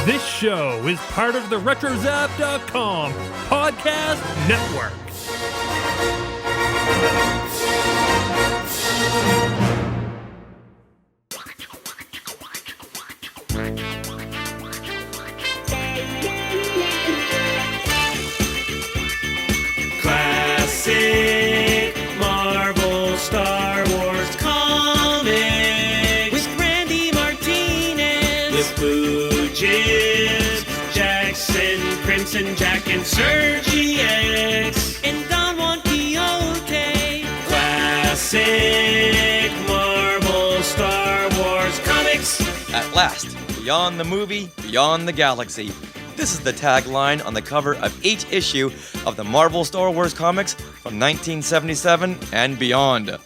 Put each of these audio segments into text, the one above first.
This show is part of the RetroZap.com podcast network. Classic Marvel Star Wars comics with Randy Martinez, with Booges, Jackson, Crimson Jack, and Serji-X, and Don Juan Quixote. Classic Marvel Star Wars comics. At last, beyond the movie, beyond the galaxy. This is the tagline on the cover of each issue of the Marvel Star Wars comics from 1977 and beyond.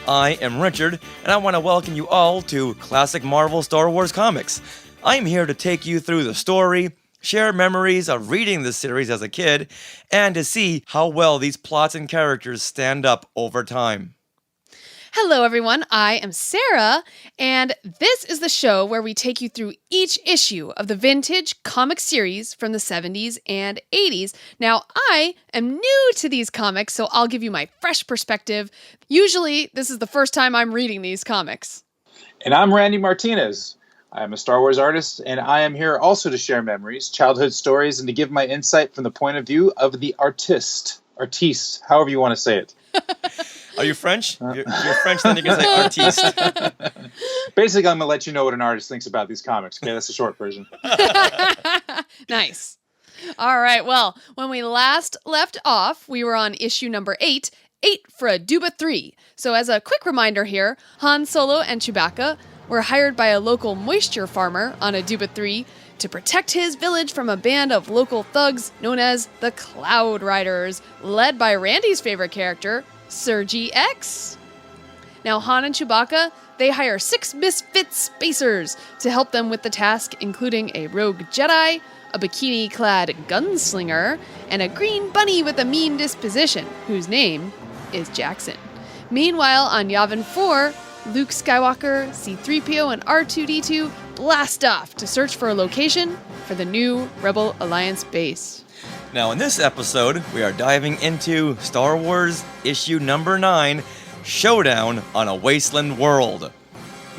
I am Richard, and I want to welcome you all to Classic Marvel Star Wars Comics. I'm here to take you through the story, share memories of reading this series as a kid, and to see how well these plots and characters stand up over time. Hello, everyone. I am Sarah, and this is the show where we take you through each issue of the vintage comic series from the 70s and 80s. Now, I am new to these comics, so I'll give you my fresh perspective. Usually, this is the first time I'm reading these comics. And I'm Randy Martinez. I am a Star Wars artist, and I am here also to share memories, childhood stories, and to give my insight from the point of view of the artiste, however you want to say it. Are you French? You're French, then you can say artiste. Basically, I'm going to let you know what an artist thinks about these comics. Okay, that's the short version. Nice. All right, well, when we last left off, we were on issue number 8 for a Duba 3. So as a quick reminder here, Han Solo and Chewbacca were hired by a local moisture farmer on a Duba 3 to protect his village from a band of local thugs known as the Cloud Riders, led by Randy's favorite character, Serji-X. Now, Han and Chewbacca, they hire 6 misfit spacers to help them with the task, including a rogue Jedi, a bikini-clad gunslinger, and a green bunny with a mean disposition, whose name is Jackson. Meanwhile, on Yavin 4, Luke Skywalker, C-3PO, and R2-D2 blast off to search for a location for the new Rebel Alliance base. Now, in this episode, we are diving into Star Wars issue number 9, Showdown on a Wasteland World.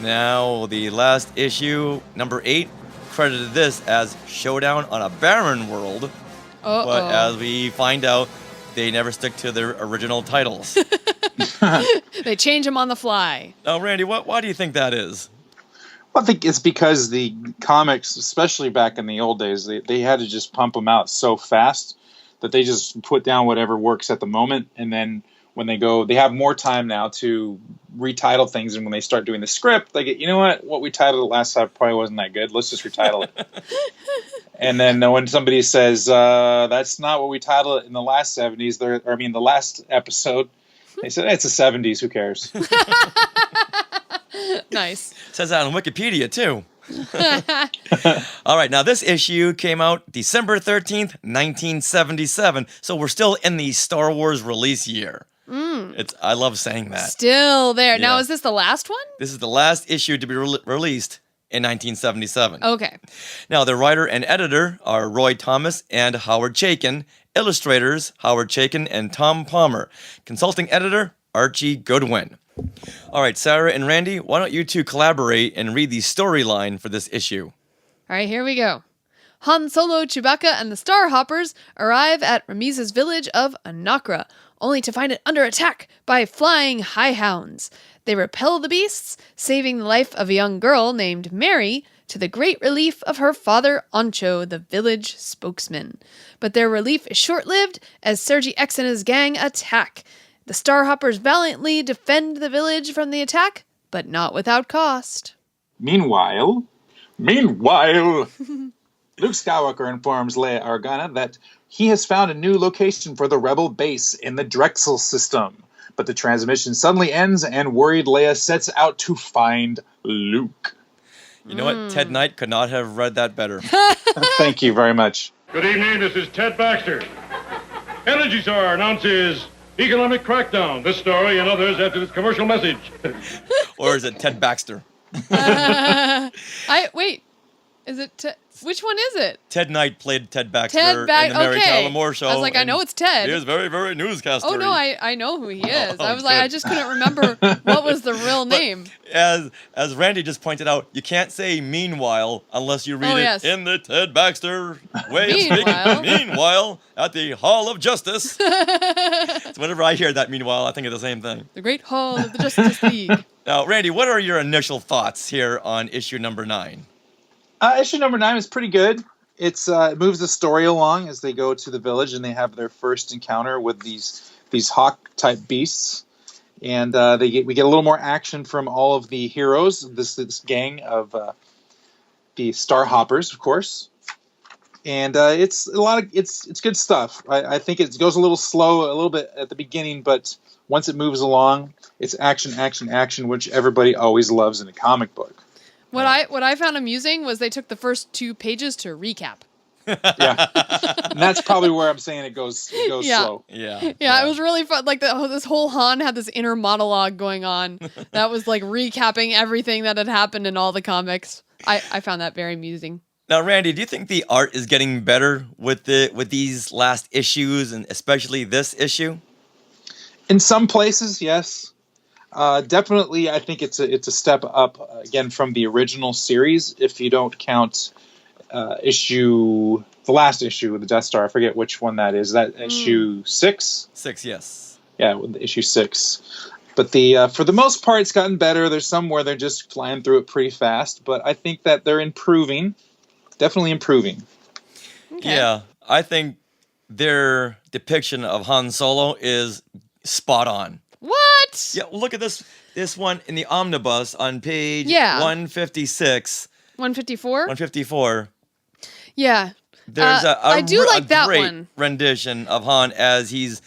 Now, the last issue, number 8, credited this as Showdown on a Barren World. But as we find out, they never stick to their original titles. They change them on the fly. Now, Randy, why do you think that is? Well, I think it's because the comics, especially back in the old days, they had to just pump them out so fast that they just put down whatever works at the moment. And then when they have more time now to retitle things. And when they start doing the script, they get, you know what we titled it last time probably wasn't that good. Let's just retitle it. And then when somebody says, that's not what we titled it in the last 70s, the last episode, they said, it's the 70s, who cares? Nice. Says that on Wikipedia, too. All right, now this issue came out December 13th, 1977, so we're still in the Star Wars release year. I love saying that. Still there. Yeah. Now, is this the last one? This is the last issue to be released in 1977. Okay. Now, the writer and editor are Roy Thomas and Howard Chaykin. Illustrators, Howard Chaykin and Tom Palmer. Consulting editor, Archie Goodwin. All right, Sarah and Randy, why don't you two collaborate and read the storyline for this issue? All right, here we go. Han Solo, Chewbacca, and the Starhoppers arrive at Ramiz's village of Onacra, only to find it under attack by flying High-hounds. They repel the beasts, saving the life of a young girl named Merri, to the great relief of her father Oncho, the village spokesman. But their relief is short-lived as Serji-X and his gang attack. The Starhoppers valiantly defend the village from the attack, but not without cost. Meanwhile, Luke Skywalker informs Leia Organa that he has found a new location for the Rebel base in the Drexel system. But the transmission suddenly ends, and worried Leia sets out to find Luke. You know what? Ted Knight could not have read that better. Thank you very much. Good evening, this is Ted Baxter. Energy Star announces economic crackdown. This story and others after this commercial message. Or is it Ted Baxter? Wait. Is it which one is it? Ted Knight played Ted Baxter Ted Baxter. in the Merri Okay. Moore show. I was like, I know it's Ted. He is very, very newscaster. Oh no, I know who he is. Oh, I was like, good. I just couldn't remember what was the real name. As Randy just pointed out, you can't say meanwhile unless you read it in the Ted Baxter way of speaking. Meanwhile, at the Hall of Justice. So whenever I hear that meanwhile, I think of the same thing. The Great Hall of the Justice League. Now, Randy, what are your initial thoughts here on issue number 9? Issue number 9 is pretty good. It moves the story along as they go to the village and they have their first encounter with these hawk type beasts, and we get a little more action from all of the heroes. This gang of the Star Hoppers, of course, and it's good stuff. I think it goes a little slow a little bit at the beginning, but once it moves along, it's action, action, action, which everybody always loves in a comic book. What I found amusing was they took the first 2 pages to recap. Yeah, and that's probably where I'm saying it goes slow. Yeah, it was really fun. Like this whole Han had this inner monologue going on that was like recapping everything that had happened in all the comics. I found that very amusing. Now, Randy, do you think the art is getting better with these last issues, and especially this issue? In some places, yes. Definitely, I think it's a step up again from the original series. If you don't count the last issue with the Death Star, I forget which one that is. That issue 6? 6, yes. Yeah, issue 6. But for the most part, it's gotten better. There's some where they're just flying through it pretty fast, but I think that they're improving. Definitely improving. Okay. Yeah, I think their depiction of Han Solo is spot on. What? Yeah, look at this one in the omnibus on page 156. 154? 154. Yeah. There's I do like that great one. rendition of Han as he's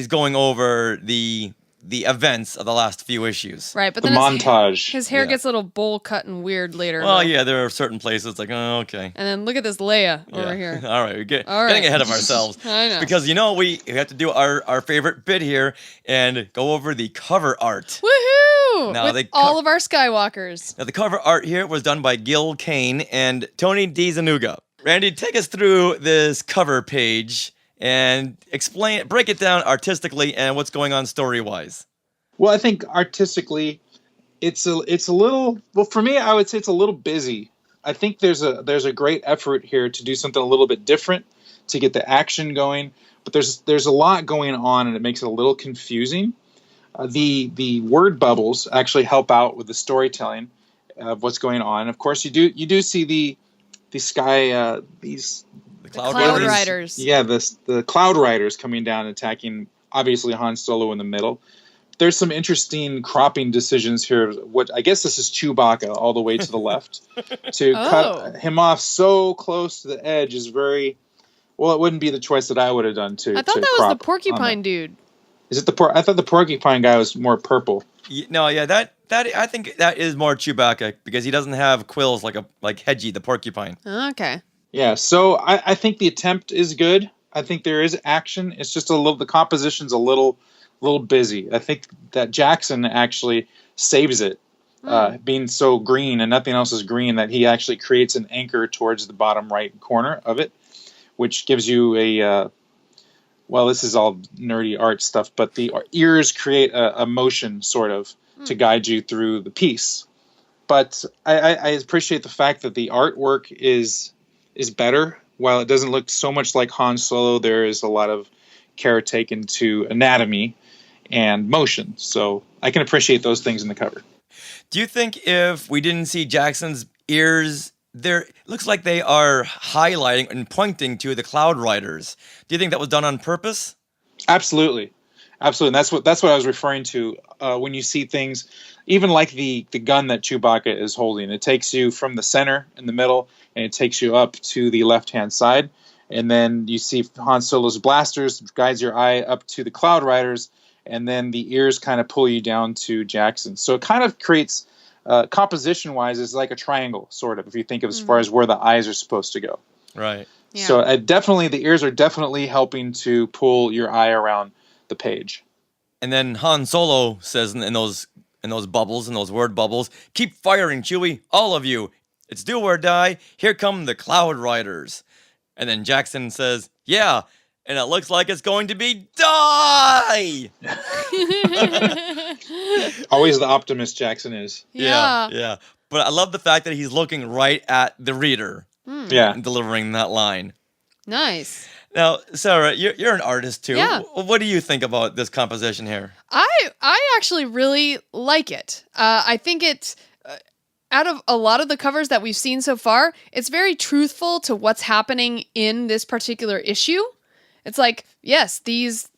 going over the events of the last few issues. Right, but The then montage. his hair gets a little bowl cut and weird later. Well, though. yeah, there are certain places like, oh, okay. And then look at this Leia over here. All right, getting right. ahead of ourselves. I know. Because, we have to do our favorite bit here and go over the cover art. Woohoo! Now, With all of our Skywalkers. Now, the cover art here was done by Gil Kane and Tony DiZanuga. Randy, take us through this cover page and break it down artistically and what's going on story-wise. Well, I think artistically, it's a little. Well, for me, I would say it's a little busy. I think there's a great effort here to do something a little bit different to get the action going. But there's a lot going on, and it makes it a little confusing. The word bubbles actually help out with the storytelling of what's going on. Of course, you do see the sky these The Cloud Riders. Yeah, the Cloud Riders coming down and attacking. Obviously, Han Solo in the middle. There's some interesting cropping decisions here. What I guess this is Chewbacca all the way to the left. To cut him off so close to the edge is very well. It wouldn't be the choice that I would have done too. I thought that was the porcupine dude. Is it I thought the porcupine guy was more purple. No, yeah, that I think that is more Chewbacca because he doesn't have quills like Hedgie the porcupine. Okay. Yeah, so I think the attempt is good. I think there is action. It's just the composition's a little busy. I think that Jackson actually saves it, being so green and nothing else is green, that he actually creates an anchor towards the bottom right corner of it, which gives you this is all nerdy art stuff, but the ears create a motion sort of to guide you through the piece. But I appreciate the fact that the artwork is better. While it doesn't look so much like Han Solo, there is a lot of care taken to anatomy and motion. So I can appreciate those things in the cover. Do you think if we didn't see Jackson's ears, it looks like they are highlighting and pointing to the Cloud Riders? Do you think that was done on purpose? Absolutely. And that's what I was referring to when you see things, even like the gun that Chewbacca is holding. It takes you from the center in the middle, and it takes you up to the left-hand side. And then you see Han Solo's blasters, guides your eye up to the Cloud Riders, and then the ears kind of pull you down to Jackson. So it kind of creates, composition-wise, is like a triangle, sort of, if you think of as far as where the eyes are supposed to go. Right. Yeah. So the ears are definitely helping to pull your eye around the page. And then Han Solo says in those bubbles, in those word bubbles, "Keep firing, Chewie, all of you. It's do or die. Here come the Cloud Riders. And then Jackson says, yeah, and it looks like it's going to be die. Always the optimist Jackson is. Yeah. But I love the fact that he's looking right at the reader. Yeah. And delivering that line. Nice. Now, Sarah, you're an artist too. Yeah. What do you think about this composition here? I actually really like it. I think it's out of a lot of the covers that we've seen so far, it's very truthful to what's happening in this particular issue. It's like, yes, these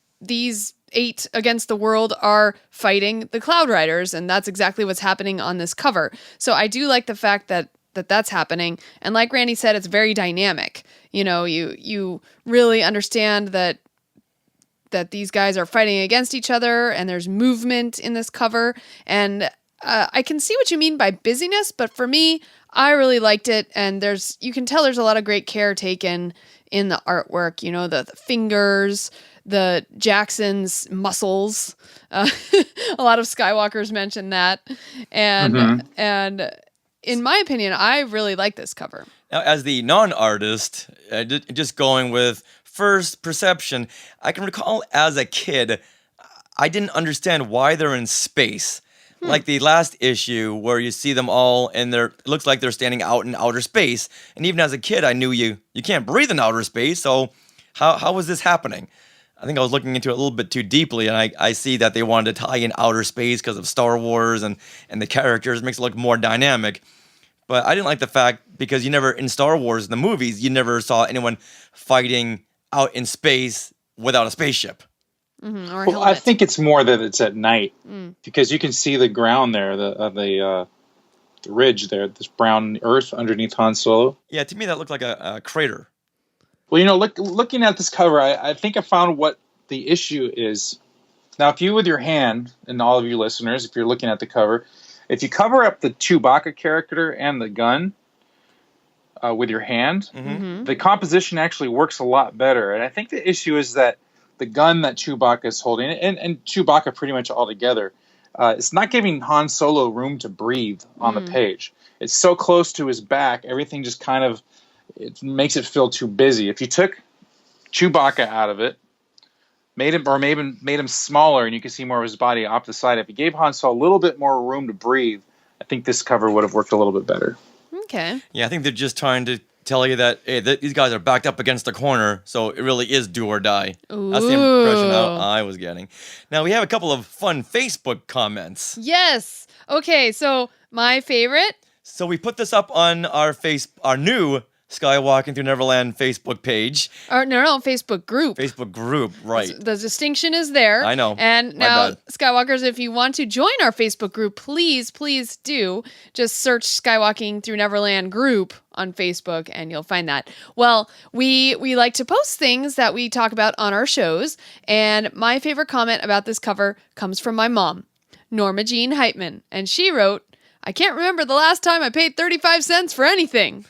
8 against the world are fighting the Cloud Riders, and that's exactly what's happening on this cover. So I do like the fact that that's happening. And like Randy said, it's very dynamic. You know, you really understand that these guys are fighting against each other, and there's movement in this cover. And I can see what you mean by busyness, but for me, I really liked it. And you can tell there's a lot of great care taken in the artwork. You know, the fingers, the Jackson's muscles. A lot of Skywalkers mentioned that. And in my opinion, I really like this cover. Now, as the non-artist, just going with first perception, I can recall as a kid, I didn't understand why they're in space. Like the last issue where you see them all and it looks like they're standing out in outer space. And even as a kid, I knew you can't breathe in outer space. So how was this happening? I think I was looking into it a little bit too deeply, and I see that they wanted to tie in outer space because of Star Wars and the characters. It makes it look more dynamic. But I didn't like the fact, because in Star Wars, the movies, you never saw anyone fighting out in space without a spaceship. Or well, I think it's more that it's at night, because you can see the ground there, the ridge there, this brown earth underneath Han Solo. Yeah, to me that looked like a crater. Well, you know, looking at this cover, I think I found what the issue is. Now, if you with your hand, and all of you listeners, if you're looking at the cover, if you cover up the Chewbacca character and the gun with your hand, the composition actually works a lot better. And I think the issue is that the gun that Chewbacca is holding, and Chewbacca pretty much all together, it's not giving Han Solo room to breathe on the page. It's so close to his back, everything just kind of, it makes it feel too busy. If you took Chewbacca out of it, made him smaller, and you can see more of his body off the side, if you gave Han Solo a little bit more room to breathe, I think this cover would have worked a little bit better. Okay. Yeah, I think they're just trying to tell you that, hey, these guys are backed up against the corner, so it really is do or die. Ooh. That's the impression I was getting. Now, we have a couple of fun Facebook comments. Yes. Okay, so my favorite. So we put this up on our new Skywalking Through Neverland Facebook page. No, Facebook group. Facebook group, right. The distinction is there. I know. And My now, bad. Skywalkers, if you want to join our Facebook group, please do. Just search Skywalking Through Neverland group on Facebook and you'll find that. Well, we like to post things that we talk about on our shows. And my favorite comment about this cover comes from my mom, Norma Jean Heitman. And she wrote, "I can't remember the last time I paid 35 cents for anything."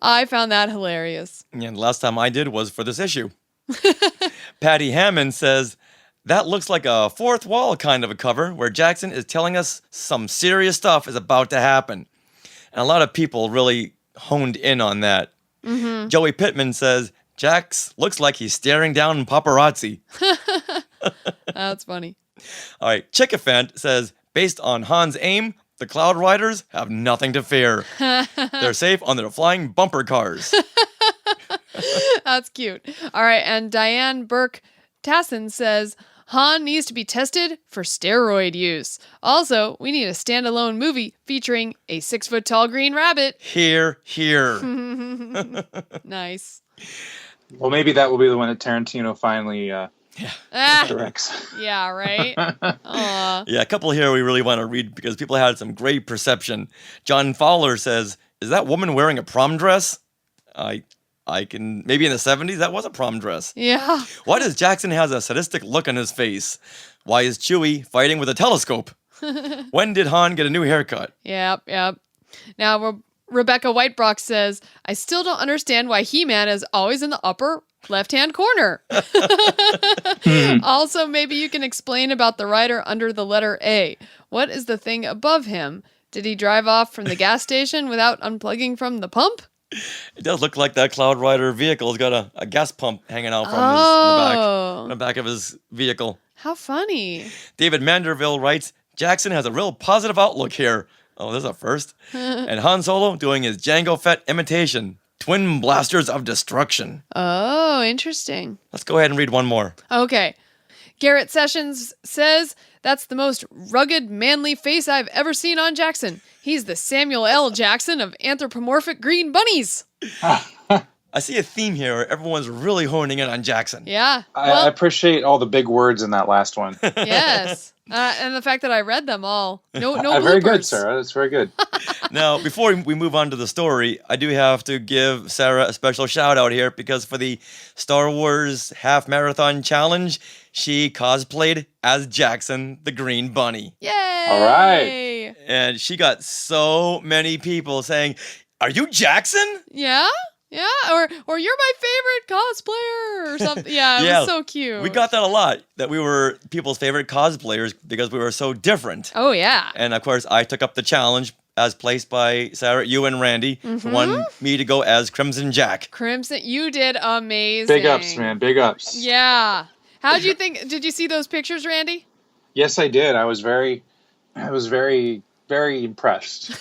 I found that hilarious. And the last time I did was for this issue. Patty Hammond says, "That looks like a fourth wall kind of a cover where Jackson is telling us some serious stuff is about to happen." And a lot of people really honed in on that. Joey Pittman says, "Jax looks like he's staring down paparazzi." That's funny. All right, Chickafant says, "Based on Han's aim, the Cloud Riders have nothing to fear. They're safe on their flying bumper cars." That's cute. All right, and Diane Burke Tassin says, "Han needs to be tested for steroid use. Also, we need a standalone movie featuring a 6-foot-tall green rabbit." Here. Nice. Well, maybe that will be the one that Tarantino finally directs. Yeah, right? Aw. Yeah, a couple here we really want to read because people had some great perception. John Fowler says, "Is that woman wearing a prom dress?" I can, maybe in the 70s, that was a prom dress. Yeah. Why does Jackson has a sadistic look on his face? Why is Chewie fighting with a telescope? When did Han get a new haircut? Yep. Now, Rebecca Whitebrock says, "I still don't understand why He-Man is always in the upper left-hand corner." Also, maybe you can explain about the rider under the letter A. What is the thing above him? Did he drive off from the gas station without unplugging from the pump? It does look like that Cloud Rider vehicle's got a gas pump hanging out from the back of his vehicle. How funny. David Manderville writes, Jackson has a real positive outlook here. Oh, this is a first. And Han Solo doing his Jango Fett imitation. Twin blasters of destruction. Oh, interesting. Let's go ahead and read one more. Okay. Garrett Sessions says, that's the most rugged, manly face I've ever seen on Jackson. He's the Samuel L. Jackson of anthropomorphic green bunnies. I see a theme here where everyone's really honing in on Jackson. Yeah. I appreciate all the big words in that last one. Yes. And the fact that I read them all. No bloopers. Very good, Sarah. That's very good. Now, before we move on to the story, I do have to give Sarah a special shout out here because for the Star Wars Half Marathon Challenge, she cosplayed as Jackson, the Green Bunny. Yay! All right. And she got so many people saying, "Are you Jackson?" Yeah? Yeah, or you're my favorite cosplayer or something. Yeah, it was so cute. We got that a lot, that we were people's favorite cosplayers because we were so different. Oh, yeah. And of course, I took up the challenge as placed by Sarah, you and Randy, who wanted me to go as Crimson Jack. Crimson, you did amazing. Big ups, man. Big ups. Yeah. How'd you think? Did you see those pictures, Randy? Yes, I did. I was very, very impressed.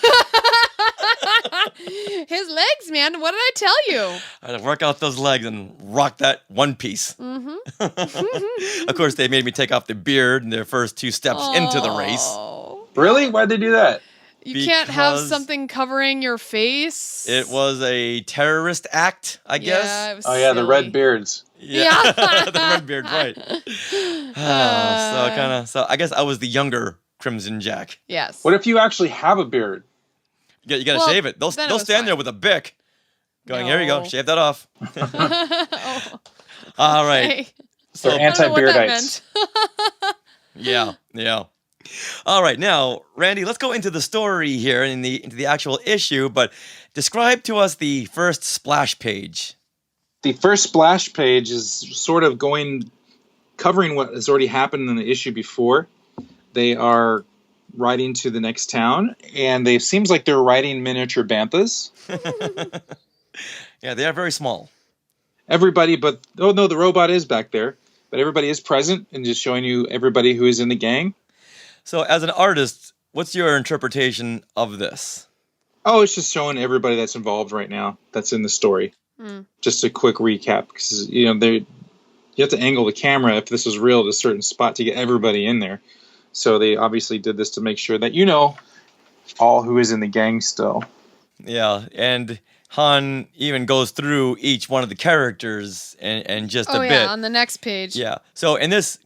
His legs, man. What did I tell you? I had to work out those legs and rock that one piece. Of course, they made me take off the beard in their first 2 steps into the race. Really? Why'd they do that? You can't have something covering your face. It was a terrorist act, I guess. Yeah, it was Oh, yeah, the silly. red beards. Yeah. The red beard, right. So I guess I was the younger Crimson Jack. Yes. What if you actually have a beard? You gotta shave it. They'll then it was stand fine. there with a bic. Going, here you go, No. shave that off. Oh, All right. okay. They're I don't know what that anti-beardites. Yeah. All right, now, Randy, let's go into the story here, into the actual issue, but describe to us the first splash page. The first splash page is sort of covering what has already happened in the issue before. They are riding to the next town, and it seems like they're riding miniature banthas. Yeah, they are very small. Everybody, but oh no, the robot is back there. But everybody is present and just showing you everybody who is in the gang. So, as an artist, what's your interpretation of this? Oh, it's just showing everybody that's involved right now. That's in the story. Just a quick recap, because you have to angle the camera if this was real at a certain spot to get everybody in there. So they obviously did this to make sure that all who is in the gang still. Yeah, and Han even goes through each one of the characters and just a bit. Yeah, on the next page. Yeah. So in this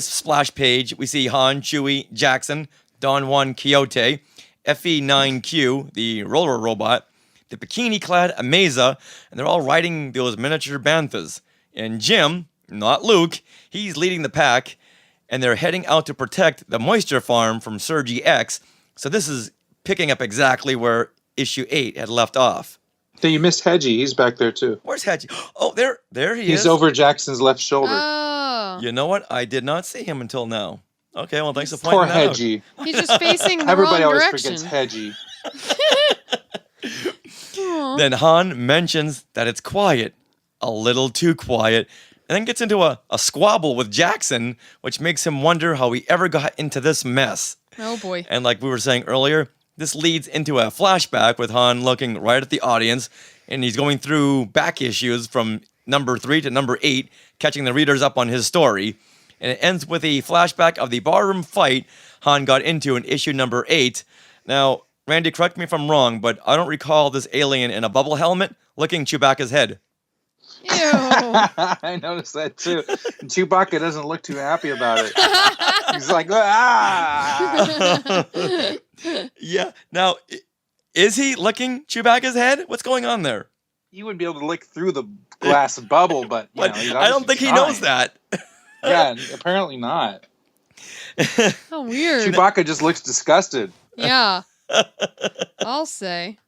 splash page, we see Han, Chewie, Jackson, Don Juan Quixote, FE9Q, the roller robot, the bikini-clad Ameza, and they're all riding those miniature banthas. And Jim, not Luke, he's leading the pack, and they're heading out to protect the moisture farm from Serji-X. So this is picking up exactly where issue 8 had left off. So you missed Hedgie. He's back there too. Where's Hedgie? Oh, there he is. He's over Jackson's left shoulder. Oh. You know what? I did not see him until now. Okay, well, thanks for Poor pointing that out. Hedgie. He's just facing the Everybody wrong always direction. forgets Hedgie. Then Han mentions that it's quiet, a little too quiet, and then gets into a squabble with Jackson, which makes him wonder how he ever got into this mess. Oh, boy. And like we were saying earlier, this leads into a flashback with Han looking right at the audience, and he's going through back issues from number 3 to number 8, catching the readers up on his story. And it ends with a flashback of the barroom fight Han got into in issue number 8. Now, Randy, correct me if I'm wrong, but I don't recall this alien in a bubble helmet licking Chewbacca's head. Ew. I noticed that too. And Chewbacca doesn't look too happy about it. He's like, ah! Yeah. Now, is he licking Chewbacca's head? What's going on there? He would be able to lick through the glass bubble, but But he's I don't think he knows that. Yeah, apparently not. How weird. Chewbacca just looks disgusted. Yeah. I'll say.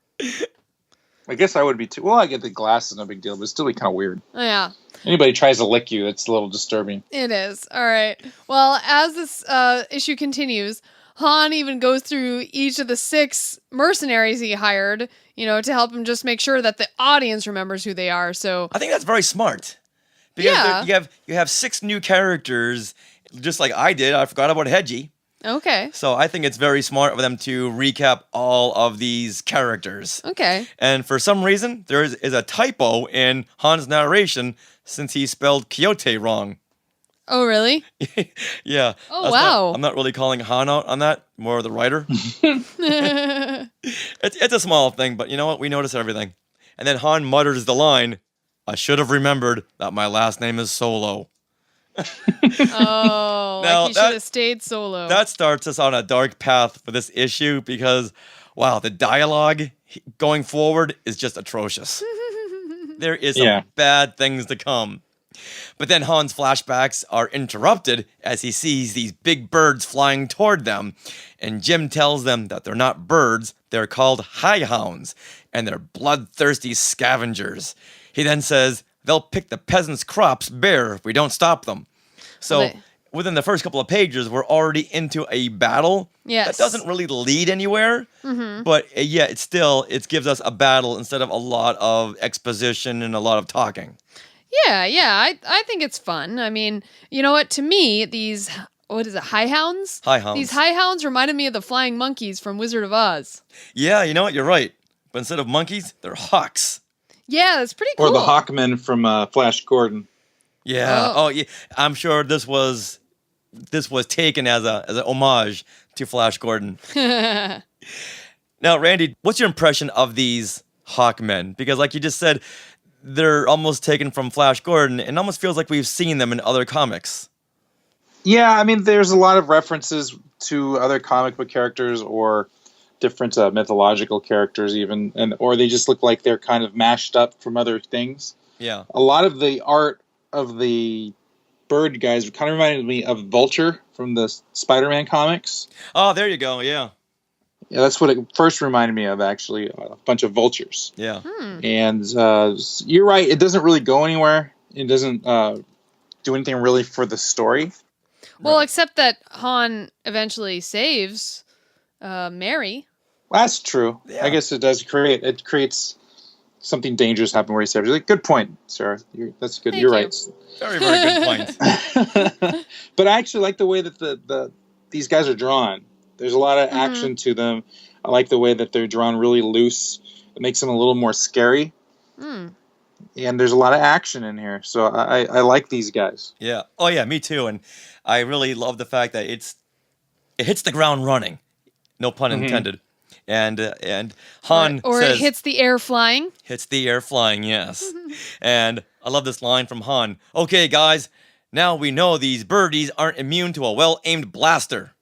I guess I would be too. Well, I get the glass is no big deal, but it'd still be kind of weird. Oh, yeah. Anybody tries to lick you, it's a little disturbing. It is. All right. Well, as this issue continues, Han even goes through each of the 6 mercenaries he hired, to help him just make sure that the audience remembers who they are. So I think that's very smart. Because Yeah. you have 6 new characters, just like I did. I forgot about Hedgie. Okay. So I think it's very smart for them to recap all of these characters. Okay. And for some reason, there is a typo in Han's narration since he spelled Quixote wrong. Oh, really? Yeah. Oh, wow. I'm not really calling Han out on that, more the writer. It's a small thing, but you know what? We notice everything. And then Han mutters the line, "I should have remembered that my last name is Solo." Oh, Now, like he should have stayed solo. That starts us on a dark path for this issue because, wow, the dialogue going forward is just atrocious. There is some bad things to come. But then Han's flashbacks are interrupted as he sees these big birds flying toward them. And Jim tells them that they're not birds, they're called High-hounds, and they're bloodthirsty scavengers. He then says they'll pick the peasants' crops bare if we don't stop them. So within the first couple of pages, we're already into a battle. Yes. That doesn't really lead anywhere. But it gives us a battle instead of a lot of exposition and a lot of talking. Yeah. I think it's fun. I mean, you know what? To me, these, High-hounds? High-hounds. These High-hounds reminded me of the flying monkeys from Wizard of Oz. Yeah, you know what? You're right. But instead of monkeys, they're hawks. Yeah, that's pretty cool. Or the Hawkmen from Flash Gordon. Yeah. Oh, yeah. I'm sure this was taken as an homage to Flash Gordon. Now, Randy, what's your impression of these Hawkmen? Because like you just said, they're almost taken from Flash Gordon and almost feels like we've seen them in other comics. Yeah, I mean, there's a lot of references to other comic book characters or different mythological characters even, or they just look like they're kind of mashed up from other things. Yeah. A lot of the art of the bird guys kind of reminded me of Vulture from the Spider-Man comics. Oh, there you go. Yeah. Yeah, that's what it first reminded me of, actually, a bunch of vultures. Yeah. And you're right, it doesn't really go anywhere. It doesn't do anything really for the story. Well, except that Han eventually saves Merri. Well, that's true. Yeah. I guess it does creates something dangerous happen where he saves. Like, good point, Sarah. That's good. Thank You're you. right. Very, very good point. But I actually like the way that these guys are drawn. There's a lot of action to them. I like the way that they're drawn really loose. It makes them a little more scary. And there's a lot of action in here. So I like these guys. Yeah. Oh, yeah, me too. And I really love the fact that it hits the ground running. No pun intended. And Han Or says, it hits the air flying. hits the air flying, yes. And I love this line from Han. Okay, guys, now we know these birdies aren't immune to a well-aimed blaster.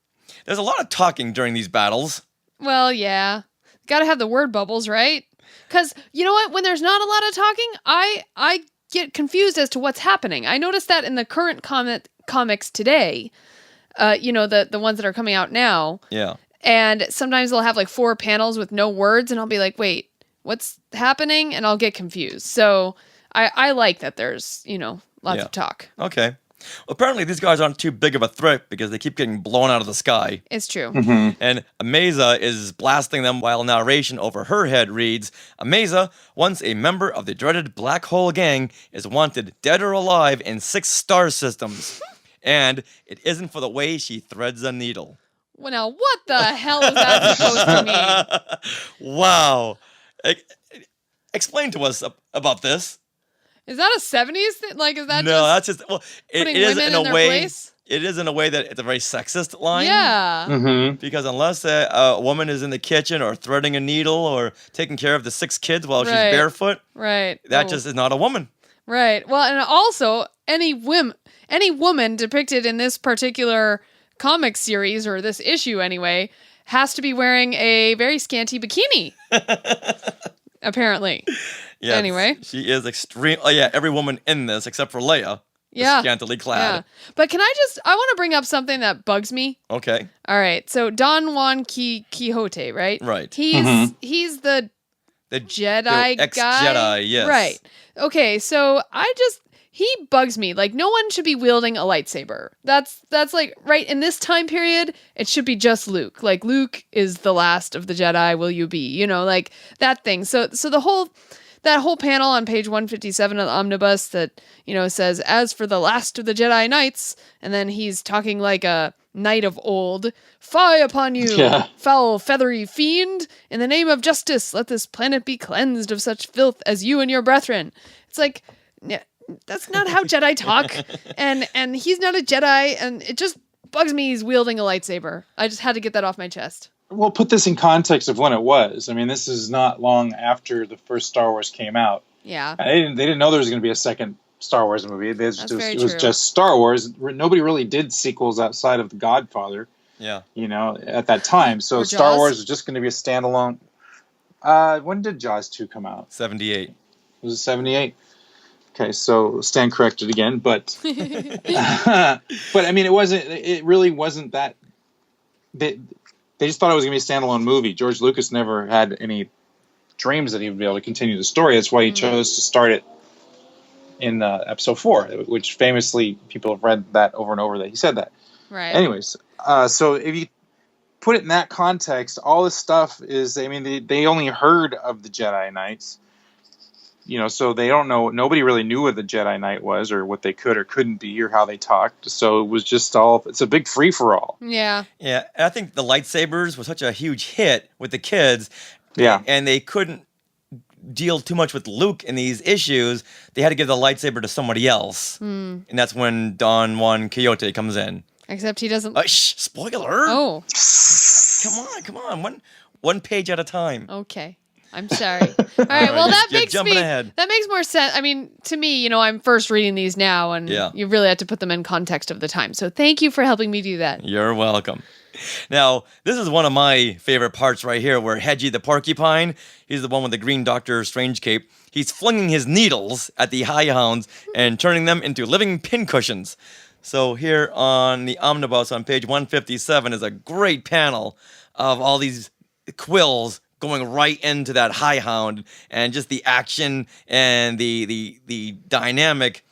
There's a lot of talking during these battles. Well, yeah. Gotta have the word bubbles, right? Because, you know what? When there's not a lot of talking, I get confused as to what's happening. I noticed that in the current comics today, the ones that are coming out now. Yeah. And sometimes they'll have like 4 panels with no words, and I'll be like, wait, what's happening? And I'll get confused. So I like that there's, lots of talk. Okay. Well, apparently these guys aren't too big of a threat because they keep getting blown out of the sky. It's true. And Ameza is blasting them while narration over her head reads, Ameza, once a member of the dreaded Black Hole Gang, is wanted dead or alive in 6 star systems. And it isn't for the way she threads a needle. Well, now, what the hell is that supposed to mean? Wow. Explain to us about this. Is that a 70s thing? Like, is that No, that's just, well, it putting is women in a in their way. place? It is in a way that it's a very sexist line. Yeah. Because unless a woman is in the kitchen or threading a needle or taking care of the 6 kids while she's Right. barefoot, Right. that just is not a woman. Right. Well, and also, any woman depicted in this particular comic series, or this issue anyway, has to be wearing a very scanty bikini. Apparently. Yes, Anyway. she is extreme. Oh yeah, every woman in this except for Leia is Yeah. scantily Yeah. clad. But I want to bring up something that bugs me. Okay. All right. So Don Juan Quixote, right? Right. He's the The Jedi ex-Jedi, guy. yes. Right. Okay. So he bugs me. Like, no one should be wielding a lightsaber. That's like, right, in this time period, it should be just Luke. Like, Luke is the last of the Jedi, will you be? You know, like, that thing. So that whole panel on page 157 of the omnibus that, you know, says, as for the last of the Jedi Knights, and then he's talking like a knight of old, fie upon you, foul feathery fiend, in the name of justice, let this planet be cleansed of such filth as you and your brethren. It's like, that's not how Jedi talk, and he's not a Jedi, and it just bugs me he's wielding a lightsaber. I just had to get that off my chest. Well, put this in context of when it was. I mean, this is not long after the first Star Wars came out. Yeah. They didn't know there was going to be a second Star Wars movie. It was just Star Wars. Nobody really did sequels outside of The Godfather. Yeah. You know, at that time. So Star Wars was just going to be a standalone. When did Jaws 2 come out? 78. Was it 78? Okay, so stand corrected again, but but I mean, it really wasn't that. They just thought it was going to be a standalone movie. George Lucas never had any dreams that he would be able to continue the story. That's why he chose to start it in episode 4, which famously people have read that over and over that he said that. Right. Anyways, so if you put it in that context, all this stuff is, I mean, they only heard of the Jedi Knights. You know, so they don't know. Nobody really knew what the Jedi Knight was, or what they could or couldn't be, or how they talked. So it was just it's a big free for all. Yeah. Yeah, and I think the lightsabers was such a huge hit with the kids. Yeah. And they couldn't deal too much with Luke in these issues. They had to give the lightsaber to somebody else, and that's when Don Juan Quixote comes in. Except he doesn't. Spoiler! Oh. Come on, one page at a time. Okay. I'm sorry. All right. Well, that makes more sense. I mean, to me, you know, I'm first reading these now, and you really have to put them in context of the time. So thank you for helping me do that. You're welcome. Now, this is one of my favorite parts right here, where Hedgie the porcupine, he's the one with the green Doctor Strange cape, he's flinging his needles at the High-hounds and turning them into living pincushions. So here on the omnibus on page 157 is a great panel of all these quills going right into that High-hound, and just the action and the dynamic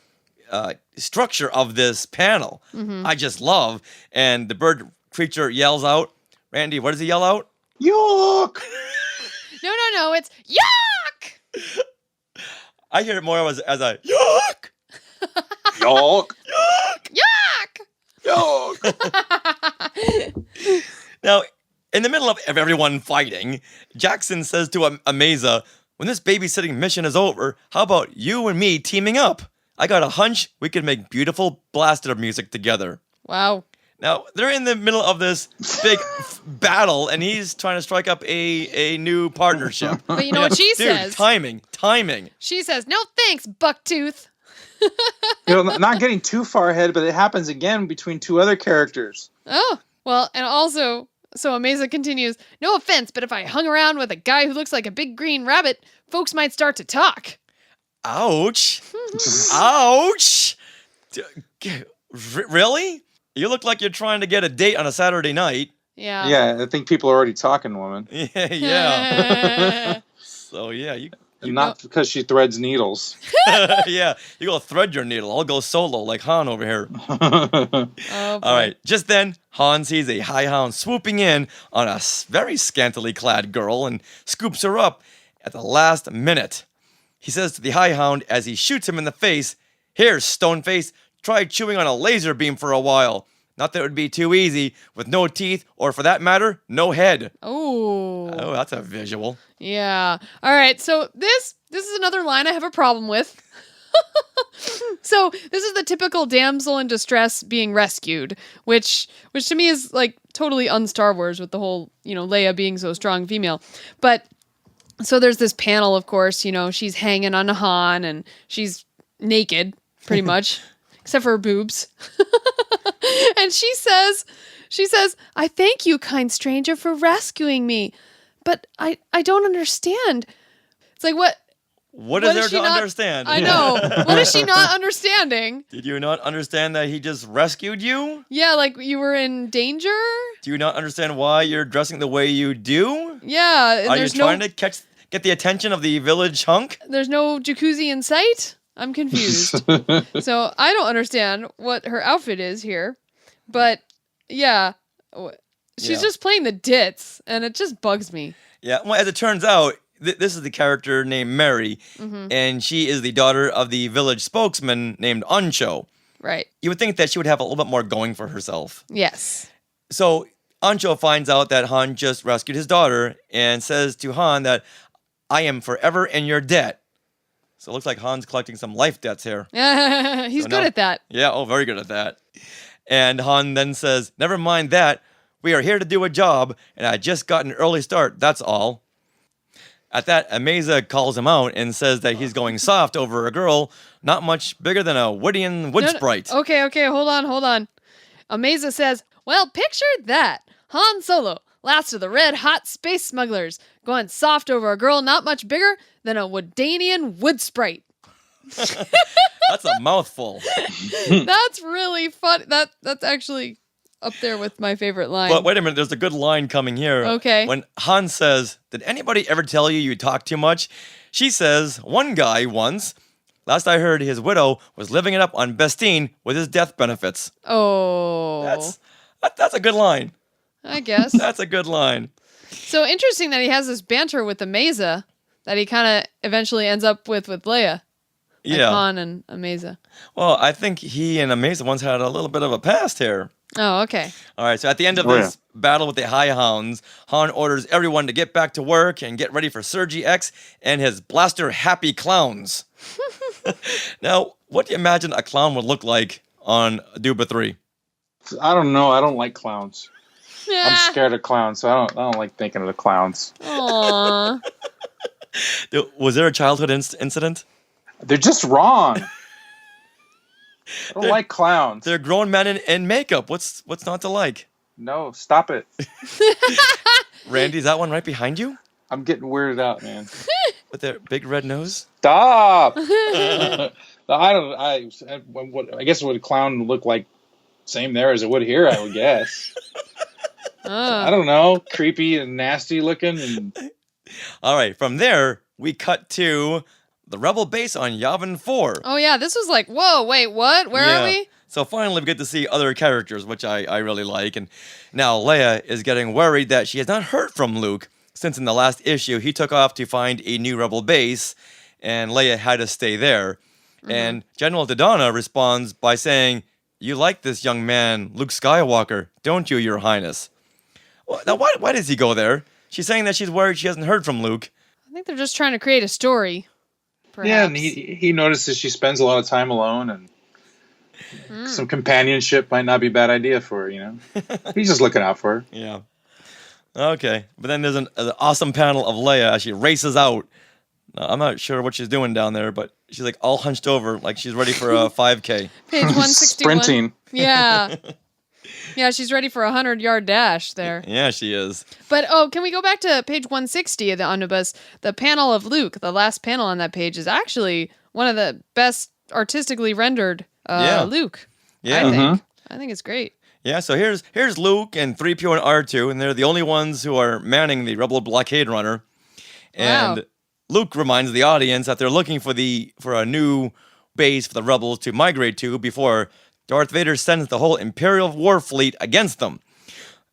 structure of this panel. I just love. And the bird creature yells out. Randy, what does he yell out? Yuck! No, it's yuck! I hear it more as a yuck! Yuck! Yuck! Yuck! Now, in the middle of everyone fighting, Jackson says to Ameza, when this babysitting mission is over, how about you and me teaming up? I got a hunch we could make beautiful blaster music together. Wow. Now, they're in the middle of this big battle, and he's trying to strike up a new partnership. But you know what she says? Timing. She says, no thanks, Bucktooth. You know, not getting too far ahead, but it happens again between two other characters. Oh, well, and also, so Ameza continues, no offense, but if I hung around with a guy who looks like a big green rabbit, folks might start to talk. Ouch. Ouch. Really? You look like you're trying to get a date on a Saturday night. Yeah. Yeah, I think people are already talking, woman. Yeah. So, yeah, you not because she threads needles. Yeah, you go thread your needle. I'll go solo like Han over here. Oh, all right. Just then, Han sees a High-hound swooping in on a very scantily clad girl and scoops her up at the last minute. He says to the High-hound as he shoots him in the face, "Here, Stoneface, try chewing on a laser beam for a while. Not that it would be too easy, with no teeth, or for that matter, no head." Oh, that's a visual. Yeah. All right. So this is another line I have a problem with. So this is the typical damsel in distress being rescued, which to me is like totally un-Star Wars with the whole, you know, Leia being so strong female. But so there's this panel, of course, you know, she's hanging on Han and she's naked pretty much, except for her boobs. And she says, "I thank you, kind stranger, for rescuing me. But I don't understand." It's like, what is there to understand? I know. What is she not understanding? Did you not understand that he just rescued you? Yeah, like you were in danger? Do you not understand why you're dressing the way you do? Yeah. And Are you trying to get the attention of the village hunk? There's no jacuzzi in sight? I'm confused. So I don't understand what her outfit is here. But yeah, she's just playing the ditz, and it just bugs me. Yeah, well, as it turns out, this is the character named Merri, and she is the daughter of the village spokesman named Oncho. Right. You would think that she would have a little bit more going for herself. Yes. So Oncho finds out that Han just rescued his daughter and says to Han that, I am forever in your debt. So it looks like Han's collecting some life debts here. He's good at that. Yeah, very good at that. And Han then says, never mind that. We are here to do a job, and I just got an early start, that's all. At that, Ameza calls him out and says that he's going soft over a girl not much bigger than a Woodian wood sprite. Okay, hold on. Ameza says, well, picture that. Han Solo, last of the red-hot space smugglers, going soft over a girl not much bigger than a Woodanian wood sprite. That's a mouthful. That's really fun. That's actually up there with my favorite line. But wait a minute, there's a good line coming here. Okay. When Han says, did anybody ever tell you talk too much? She says, one guy once. Last I heard, his widow was living it up on Bestine with his death benefits. Oh. That's a good line. I guess. That's a good line. So interesting that he has this banter with Ameza that he kind of eventually ends up with Leia. Like Yeah. Han and Ameza. Well, I think he and Ameza once had a little bit of a past here. Oh, okay. All right, so at the end of this battle with the High-hounds, Han orders everyone to get back to work and get ready for Serji-X and his blaster happy clowns. Now, what do you imagine a clown would look like on Duba 3? I don't know. I don't like clowns. I'm scared of clowns, so I don't like thinking of the clowns. Aww. Was there a childhood incident? They're just wrong. I don't like clowns. They're grown men in makeup. What's not to like? No, stop it. Randy, is that one right behind you? I'm getting weirded out, man. With their big red nose? Stop. I guess what a clown would look like, same there as it would here, I would guess. I don't know, creepy and nasty looking. And all right, from there we cut to the Rebel base on Yavin 4. Oh yeah, this was like, whoa, wait, what? Where are we? So finally we get to see other characters, which I really like. And now Leia is getting worried that she has not heard from Luke, since in the last issue he took off to find a new Rebel base, and Leia had to stay there. And General Dodonna responds by saying, you like this young man, Luke Skywalker, don't you, Your Highness? Well, now why does he go there? She's saying that she's worried she hasn't heard from Luke. I think they're just trying to create a story. Perhaps. yeah, and he notices she spends a lot of time alone, and some companionship might not be a bad idea for her, you know? He's just looking out for her. Yeah. Okay. But then there's an awesome panel of Leia as she races out. I'm not sure what she's doing down there, but she's like all hunched over, like she's ready for a 5K. Page 161. Sprinting. Yeah. Yeah, she's ready for a 100-yard dash there. Yeah, she is. But, can we go back to page 160 of the omnibus? The panel of Luke, the last panel on that page, is actually one of the best artistically rendered Luke. Yeah. I think it's great. Yeah, so here's Luke and 3PO and R2, and they're the only ones who are manning the Rebel blockade runner. And Luke reminds the audience that they're looking for a new base for the Rebels to migrate to before Darth Vader sends the whole Imperial war fleet against them.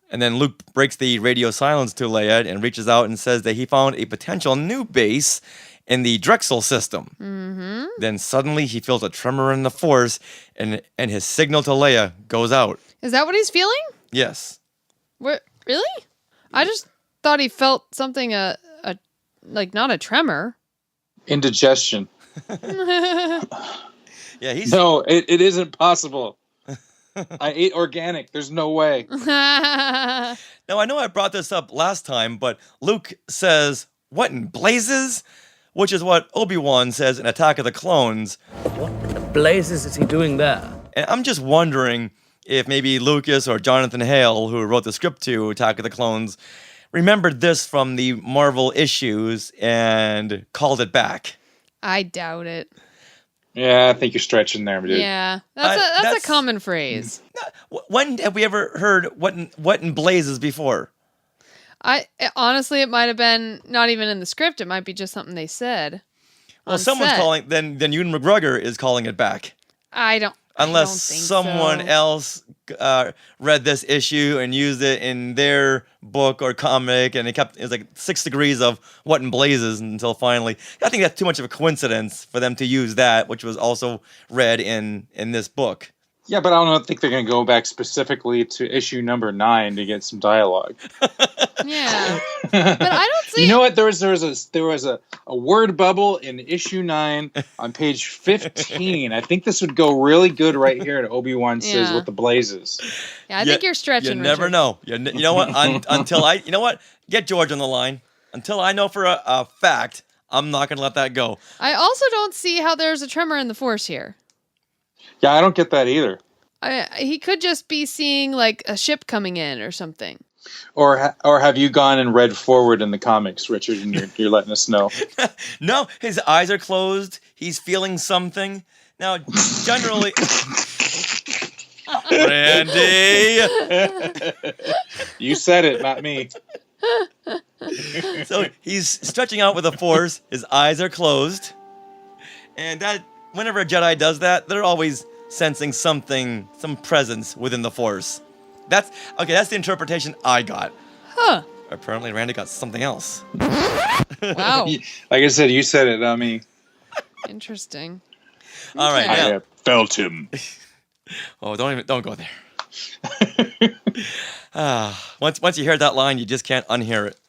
And then Luke breaks the radio silence to Leia and reaches out and says that he found a potential new base in the Drexel system. Then suddenly he feels a tremor in the Force, and his signal to Leia goes out. Is that what he's feeling? Yes. What? Really? I just thought he felt something, like not a tremor. Indigestion. Yeah, No, it isn't possible. I ate organic. There's no way. Now, I know I brought this up last time, but Luke says, what in blazes? Which is what Obi-Wan says in Attack of the Clones. What in the blazes is he doing there? And I'm just wondering if maybe Lucas or Jonathan Hale, who wrote the script to Attack of the Clones, remembered this from the Marvel issues and called it back. I doubt it. Yeah, I think you're stretching there, dude. Yeah, that's a common phrase. When have we ever heard what in blazes before? Honestly, it might have been not even in the script. It might be just something they said. Well, on someone's set. calling. Then Ewan McGregor is calling it back. Unless think someone so. else read this issue and used it in their book or comic, and it was like 6 degrees of what in blazes until finally. I think that's too much of a coincidence for them to use that, which was also read in this book. Yeah, but I don't think they're going to go back specifically to issue number 9 to get some dialogue. Yeah, but I don't see. You know what? There was a word bubble in issue 9 on page 15. I think this would go really good right here at Obi-Wan says with the blazes. Yeah, I think you're stretching. You never Richard. know. You know what? You know what? Get George on the line. Until I know for a fact, I'm not going to let that go. I also don't see how there's a tremor in the Force here. Yeah, I don't get that either. He could just be seeing like a ship coming in or something. Or have you gone and read forward in the comics, Richard, and you're letting us know? No, his eyes are closed. He's feeling something. Now, generally... Randy! You said it, not me. So he's stretching out with the Force. His eyes are closed. And that whenever a Jedi does that, they're always sensing something, some presence within the Force. That's the interpretation I got. Huh. Apparently Randy got something else. Wow. Like I said, you said it, not me. Interesting. All right, Okay. now. I felt him. Oh, don't go there. Once you hear that line, you just can't unhear it.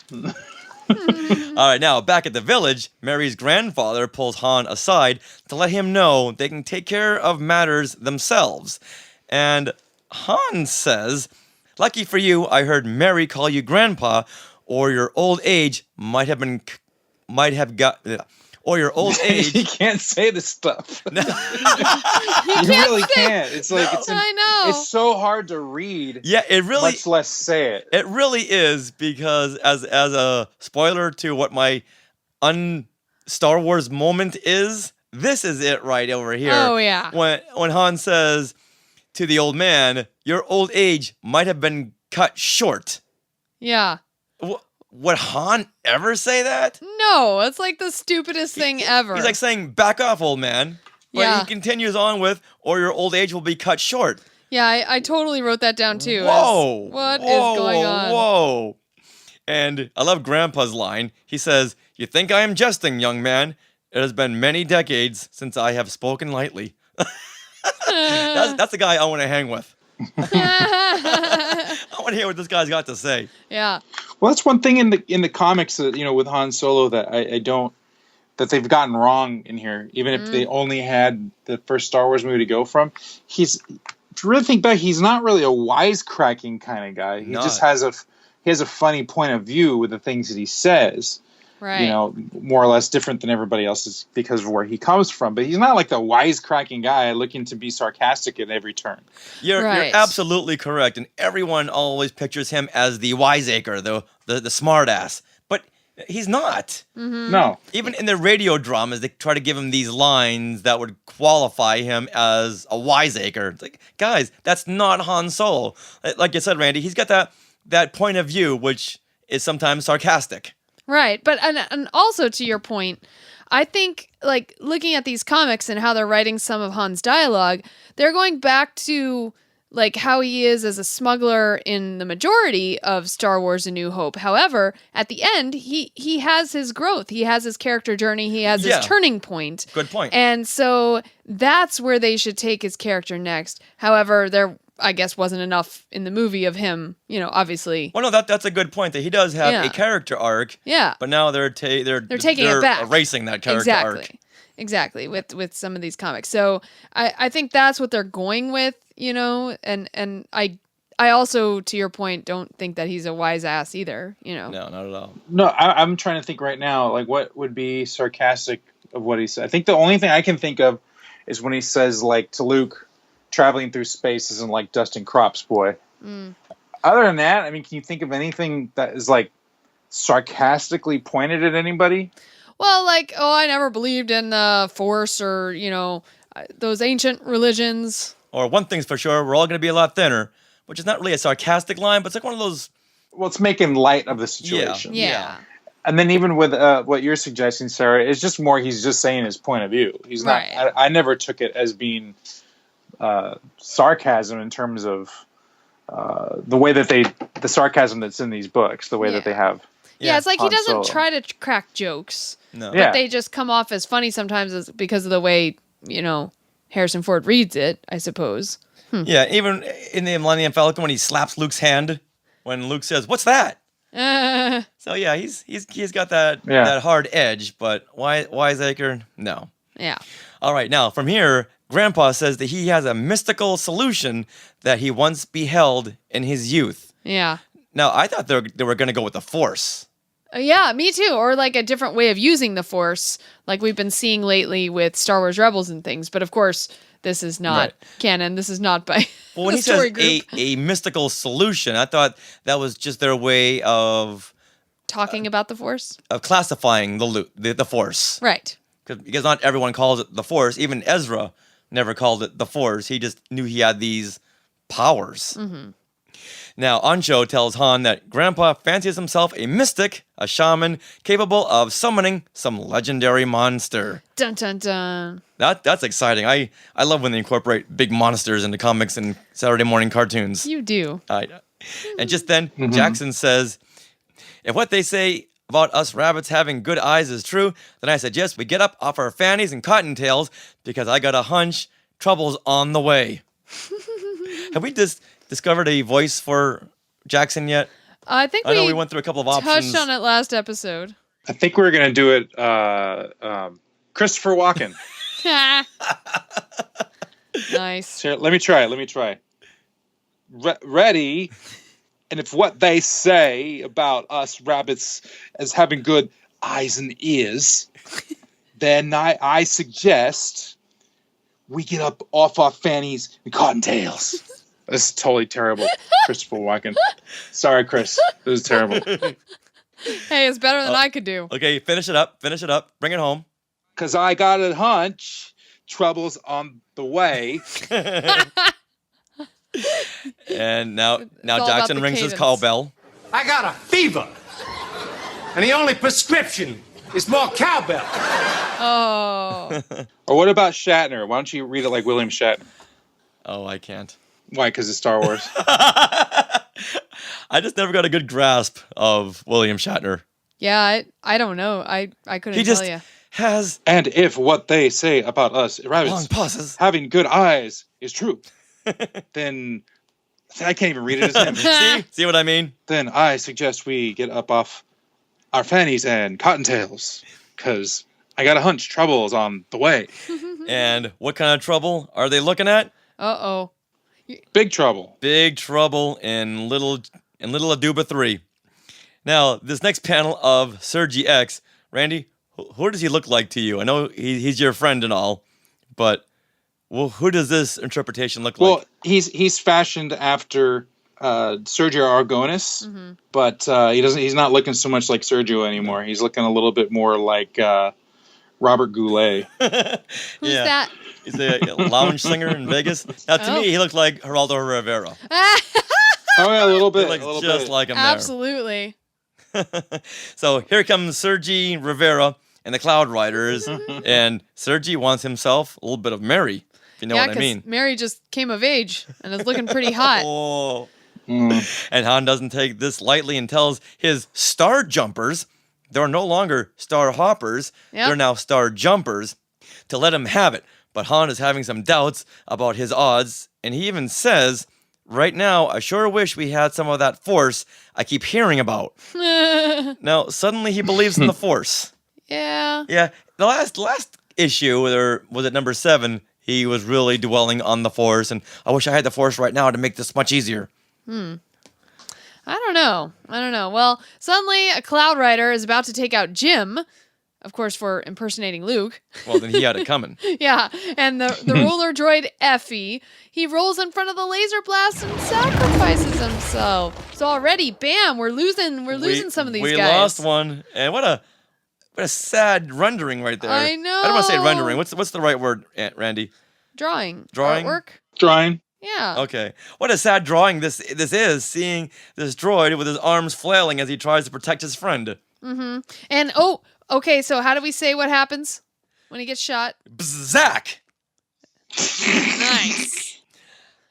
All right, now back at the village, Merri's grandfather pulls Han aside to let him know they can take care of matters themselves. And Han says, "Lucky for you, I heard Merri call you grandpa, or your old age or your old age." You can't say this stuff. You really can't. It's like I know. It's so hard to read. Yeah, it really. Much less say it. It really is, because as a spoiler to what my Star Wars moment is, this is it right over here. Oh, yeah. When Han says to the old man, "Your old age might have been cut short." Yeah. Would Han ever say that? No, it's like the stupidest thing ever. He's like saying, "Back off, old man." But Yeah. he continues on with, "Or your old age will be cut short." Yeah, I totally wrote that down too. Whoa! What is whoa, going on? Whoa! And I love Grandpa's line. He says, "You think I am jesting, young man? It has been many decades since I have spoken lightly." That's the guy I want to hang with. I want to hear what this guy's got to say. Yeah. Well, that's one thing in the comics that, with Han Solo that I don't, that they've gotten wrong in here. Even if they only had the first Star Wars movie to go from, if you really think back, he's not really a wisecracking kind of guy. He just has a funny point of view with the things that he says. Right. More or less different than everybody else's because of where he comes from. But he's not like the wisecracking guy looking to be sarcastic at every turn. You're Right. absolutely correct, and everyone always pictures him as the wiseacre, the smart ass. But he's not. Mm-hmm. No. Even in the radio dramas, they try to give him these lines that would qualify him as a wiseacre. It's like, guys, that's not Han Solo. Like you said, Randy, he's got that point of view, which is sometimes sarcastic. Right. But and also to your point, I think like looking at these comics and how they're writing some of Han's dialogue, they're going back to like how he is as a smuggler in the majority of Star Wars A New Hope. However, at the end, he has his growth. He has his character journey. He has his turning point. Good point. And so that's where they should take his character next. However, there, I guess, wasn't enough in the movie of him, obviously. Well, no, that's a good point, that he does have a character arc. Yeah. But now they're taking it back, erasing that character arc. Exactly, with some of these comics. So I think that's what they're going with, and I also, to your point, don't think that he's a wise ass either, No, not at all. No, I'm trying to think right now, like what would be sarcastic of what he said. I think the only thing I can think of is when he says, like, to Luke, traveling through space isn't like dusting crops, boy. Other than that, I mean, can you think of anything that is like sarcastically pointed at anybody? Well, like, I never believed in the Force or, those ancient religions. Or one thing's for sure, we're all going to be a lot thinner, which is not really a sarcastic line, but it's like one of those... Well, it's making light of the situation. Yeah. And then even with what you're suggesting, Sarah, it's just more he's just saying his point of view. He's not. Right. I never took it as being sarcasm in terms of the way that the sarcasm that's in these books, the way that they have. Yeah, it's like he Han doesn't Solo. try to crack jokes. No. But Yeah. they just come off as funny sometimes because of the way, Harrison Ford reads it, I suppose. Yeah, even in the Millennium Falcon when he slaps Luke's hand, when Luke says, "What's that?" So yeah, he's got that hard edge, but Wiseacre, no. Yeah. All right, now from here, Grandpa says that he has a mystical solution that he once beheld in his youth. Yeah. Now I thought they were going to go with the Force. Yeah, me too. Or like a different way of using the Force, like we've been seeing lately with Star Wars Rebels and things. But of course, this is not canon. This is not by Well, when the he story says group. a mystical solution, I thought that was just their way of Talking about the Force? classifying the Force. Right. Because not everyone calls it the Force. Even Ezra never called it the Force. He just knew he had these powers. Mm-hmm. Now, Oncho tells Han that Grandpa fancies himself a mystic, a shaman, capable of summoning some legendary monster. Dun dun dun. That's exciting. I love when they incorporate big monsters into comics and Saturday morning cartoons. You do. And just then, Jackson says, if what they say about us rabbits having good eyes is true, then I suggest we get up off our fannies and cottontails because I got a hunch trouble's on the way. Have we just discovered a voice for Jackson yet? I think I know we went through a couple of options. touched on it last episode. I think we're gonna do it. Christopher Walken. Nice. Here, let me try. Ready. And if what they say about us rabbits as having good eyes and ears, then I suggest we get up off our fannies and cottontails. This is totally terrible, Christopher Walken. Sorry, Chris. This is terrible. Hey, it's better than I could do. Okay, finish it up. Bring it home. Because I got a hunch trouble's on the way. And now all about Jackson the rings his cadence. cowbell. I got a fever. And the only prescription is more cowbell. Oh. Or what about Shatner? Why don't you read it like William Shatner? Oh, I can't. Why? Because it's Star Wars. I just never got a good grasp of William Shatner. Yeah, I don't know. I couldn't He just tell you. has And if what they say about us long rabbits pauses. having good eyes is true, then I can't even read it as him. See what I mean? Then I suggest we get up off our fannies and cottontails, because I got a hunch trouble's on the way. And what kind of trouble are they looking at? Uh-oh. Big trouble. Big trouble in Little Aduba 3. Now, this next panel of Serji-X, Randy, who does he look like to you? I know he's your friend and all, but who does this interpretation look like? Well, he's fashioned after Sergio Aragonis, but he's not looking so much like Sergio anymore. He's looking a little bit more like Robert Goulet. Who's that? He's a lounge singer in Vegas. Now, to me, he looked like Geraldo Rivera. Oh yeah, a little bit. He looks a little just bit. like him Absolutely. there. So here comes Sergi Rivera and the Cloud Riders, and Sergi wants himself a little bit of Merri, if you know what I mean. Merri just came of age and is looking pretty hot. Oh. And Han doesn't take this lightly and tells his star jumpers, they're no longer star hoppers, Yep. they're now star jumpers, to let him have it. But Han is having some doubts about his odds, and he even says, right now, I sure wish we had some of that Force I keep hearing about. Now, suddenly he believes in the Force. Yeah. Yeah, the last issue, or was it number 7, he was really dwelling on the Force, and I wish I had the Force right now to make this much easier. I don't know. Well, suddenly a Cloud Rider is about to take out Jim, of course, for impersonating Luke. Well, then he had it coming. Yeah, and the roller droid Effie, he rolls in front of the laser blast and sacrifices himself. So already, bam, we're losing some of these we guys. lost one, and what a sad rendering right there. I know. I don't want to say rendering. What's the right word, Randy? Drawing. Drawing? Artwork. Drawing. Yeah. Okay. What a sad drawing this is, seeing this droid with his arms flailing as he tries to protect his friend. And okay, so how do we say what happens when he gets shot? Bzzack! Nice.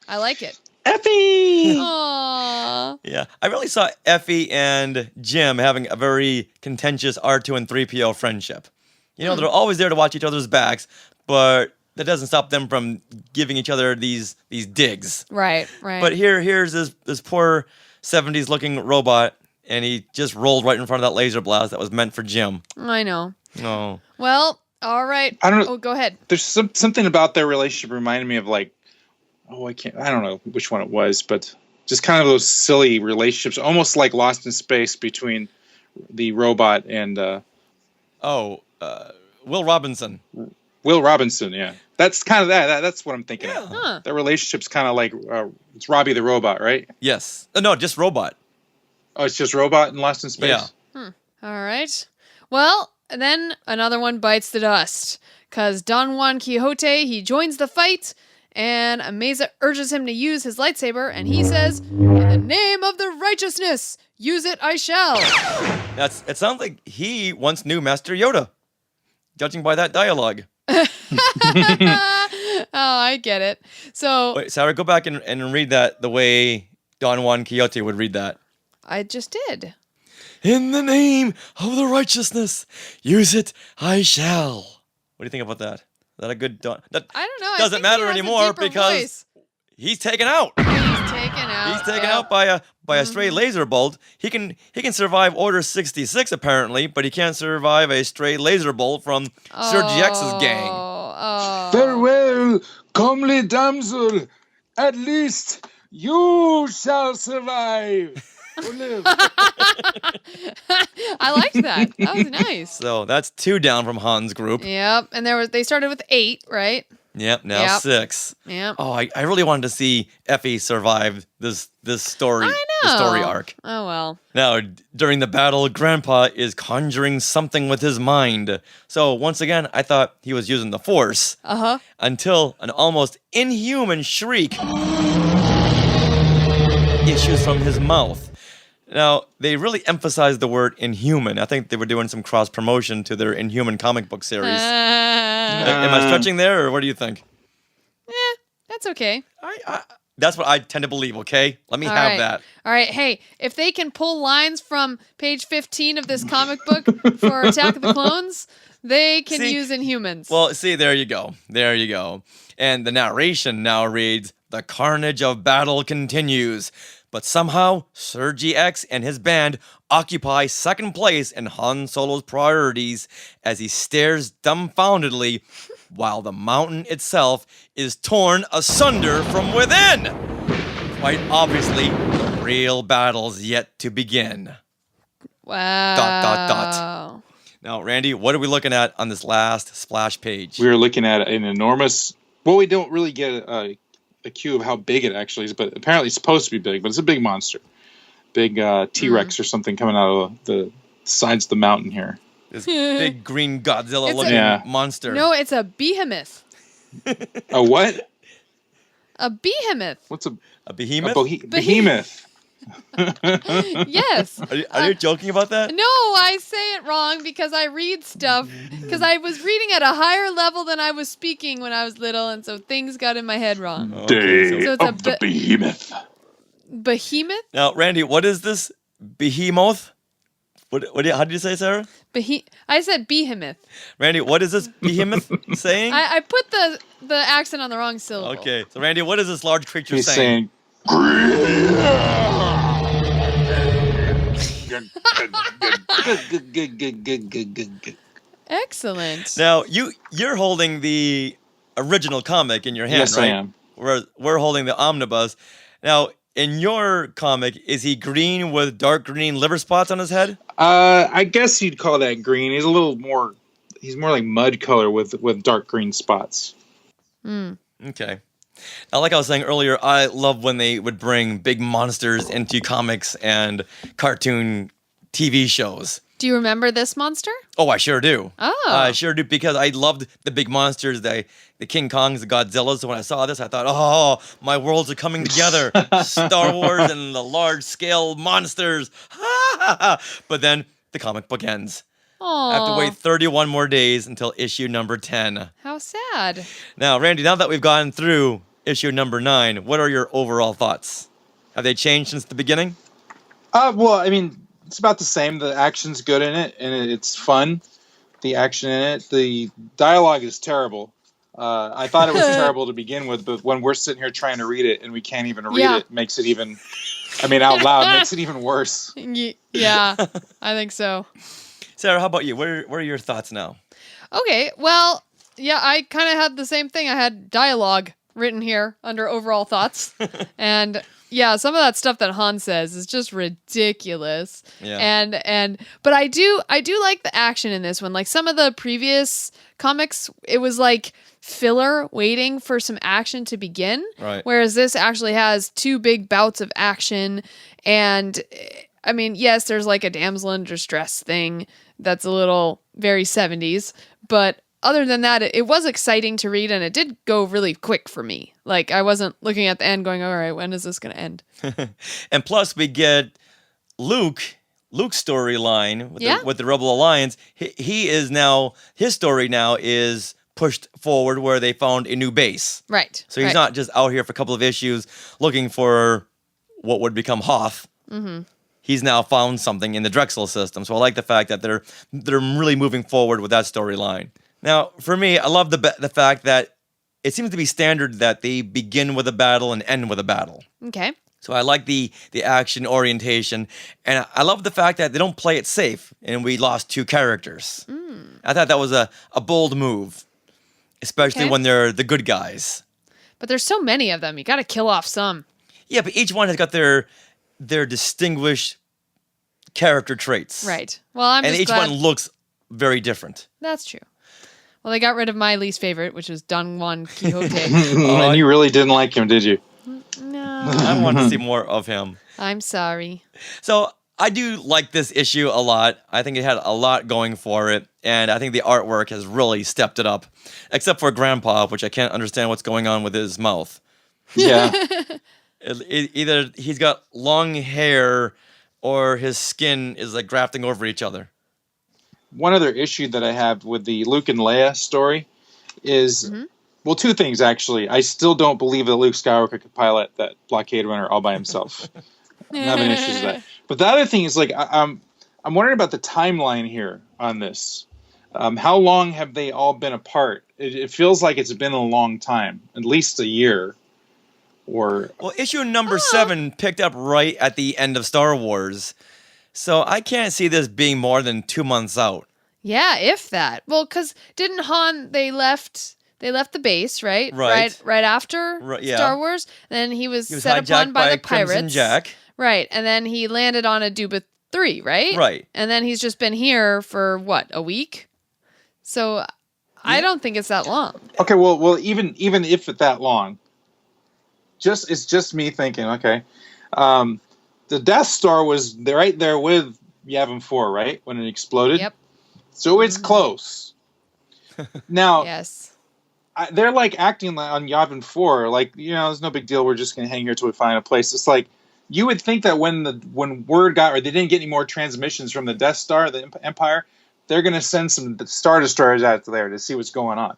I like it. Effie! Aww. Yeah, I really saw Effie and Jim having a very contentious R2 and 3PO friendship. You know, they're always there to watch each other's backs, but that doesn't stop them from giving each other these digs. Right. But here's this poor 70s looking robot, and he just rolled right in front of that laser blast that was meant for Jim. I know. Oh. Well, all right. I don't know. Oh, go ahead. There's something about their relationship reminded me of I don't know which one it was, but just kind of those silly relationships, almost like Lost in Space between the robot and Will Robinson. Will Robinson, yeah. That's kind of that. That's what I'm thinking of. Huh. Their relationship's kind of like it's Robbie the robot, right? Yes. No, just robot. Oh, it's just robot and Lost in Space? Yeah. All right. Well, then another one bites the dust. Because Don Juan Quixote, he joins the fight, and Ameza urges him to use his lightsaber, and he says, "In the name of the righteousness, use it I shall." It sounds like he once knew Master Yoda, judging by that dialogue. Oh, I get it. So Wait, Sarah, go back and read that the way Don Juan Quixote would read that. I just did. In the name of the righteousness, use it I shall. What do you think about that? Is that a good Don? That I don't know. I doesn't think matter he has a anymore deeper because voice. he's taken out. He's taken out. He's taken out by a stray laser bolt. He can survive Order 66 apparently, but he can't survive a stray laser bolt from Serji-X's gang. Oh. Farewell, comely damsel. At least you shall survive. Or live. I liked that. That was nice. So that's 2 down from Han's group. Yep. And they started with 8, right? Yep, now Yep. 6. Yep. Oh, I really wanted to see Effie survive this story, I know. the story arc. Oh well. Now, during the battle, Grandpa is conjuring something with his mind. So once again, I thought he was using the Force. Uh-huh. Until an almost inhuman shriek issues from his mouth. Now, they really emphasized the word inhuman. I think they were doing some cross-promotion to their Inhuman comic book series. Am I stretching there, or what do you think? That's okay. That's what I tend to believe, okay? Let me All have right. that. All right. Hey, if they can pull lines from page 15 of this comic book for Attack of the Clones, they can use Inhumans. Well, see, there you go. There you go. And the narration now reads, "The carnage of battle continues. But somehow, Serji-X and his band occupy second place in Han Solo's priorities as he stares dumbfoundedly while the mountain itself is torn asunder from within. Quite obviously, the real battle's yet to begin." Wow. Now, Randy, what are we looking at on this last splash page? We were looking at an enormous. Well, we don't really get a cue of how big it actually is, but apparently it's supposed to be big. But it's a big monster, big T-Rex or something coming out of the sides of the mountain here. This big green Godzilla-looking monster. No, it's a behemoth. A what? A behemoth. What's a behemoth? Behemoth. Yes. Are you joking about that? No, I say it wrong because I read stuff. Because I was reading at a higher level than I was speaking when I was little, and so things got in my head wrong. Day So it's of the behemoth. Behemoth? Now, Randy, what is this behemoth? How did you say, Sarah? I said behemoth. Randy, what is this behemoth saying? I put the accent on the wrong syllable. Okay, so Randy, what is this large creature He's saying? Excellent. Now, you're holding the original comic in your hand, Yes, right? I am. We're holding the omnibus. Now, in your comic, is he green with dark green liver spots on his head? I guess you'd call that green. He's a little more. He's more like mud color with dark green spots. Okay. Now, like I was saying earlier, I love when they would bring big monsters into comics and cartoon TV shows. Do you remember this monster? Oh, I sure do. Oh. I sure do, because I loved the big monsters, the King Kongs, the Godzillas. So when I saw this, I thought, oh, my worlds are coming together. Star Wars and the large-scale monsters. But then the comic book ends. Aww. I have to wait 31 more days until issue number 10. How sad. Now, Randy, now that we've gone through issue number 9, what are your overall thoughts? Have they changed since the beginning? Well, I mean, it's about the same. The action's good in it, and it's fun. The action in it. The dialogue is terrible. I thought it was terrible to begin with, but when we're sitting here trying to read it and we can't even read it, makes it even, out loud, makes it even worse. Yeah, I think so. Sarah, how about you? What are your thoughts now? Okay, well, yeah, I kind of had the same thing. I had dialogue written here under overall thoughts. And yeah, some of that stuff that Han says is just ridiculous. Yeah. But I do like the action in this one. Like some of the previous comics, it was like filler waiting for some action to begin. Right. Whereas this actually has 2 big bouts of action. And I mean, yes, there's like a damsel in distress thing that's a little very 70s, but other than that, it was exciting to read, and it did go really quick for me. Like, I wasn't looking at the end going, all right, when is this going to end? And plus, we get Luke's storyline with the Rebel Alliance. He is now, his story now is pushed forward where they found a new base. Right. So he's not just out here for a couple of issues looking for what would become Hoth. Mm-hmm. He's now found something in the Drexel system. So I like the fact that they're really moving forward with that storyline. Now, for me, I love the fact that it seems to be standard that they begin with a battle and end with a battle. Okay. So I like the action orientation, and I love the fact that they don't play it safe, and we lost 2 characters. I thought that was a bold move, especially when they're the good guys. But there's so many of them. You got to kill off some. Yeah, but each one has got their distinguished character traits. Right. Well, I'm just and each glad. one looks very different. That's true. Well, they got rid of my least favorite, which was Don Juan Quixote. And you really didn't like him, did you? No. I want to see more of him. I'm sorry. So I do like this issue a lot. I think it had a lot going for it, and I think the artwork has really stepped it up, except for Grandpa, which I can't understand what's going on with his mouth. Yeah. Either he's got long hair or his skin is like grafting over each other. One other issue that I have with the Luke and Leia story is, well, 2 things, actually. I still don't believe that Luke Skywalker could pilot that blockade runner all by himself. I'm having issues with that. But the other thing is, like, I'm wondering about the timeline here on this. How long have they all been apart? It feels like it's been a long time, at least a year. Well, issue number 7 picked up right at the end of Star Wars. So I can't see this being more than 2 months out. Yeah, if that. Well, because didn't Han, they left the base, right? Right. Right after Star Wars. And then he was set upon by the pirates. Crimson Jack. Right. And then he landed on Aduba 3, right? Right. And then he's just been here for, what, a week? So I don't think it's that long. Okay, well, even if it's that long, it's just me thinking, okay, the Death Star was right there with Yavin 4, right? When it exploded? Yep. So it's close. Now, yes. They're like acting on Yavin 4, like, there's no big deal. We're just going to hang here till we find a place. It's like, you would think that when word got, or they didn't get any more transmissions from the Death Star, the Empire, they're going to send some Star Destroyers out there to see what's going on.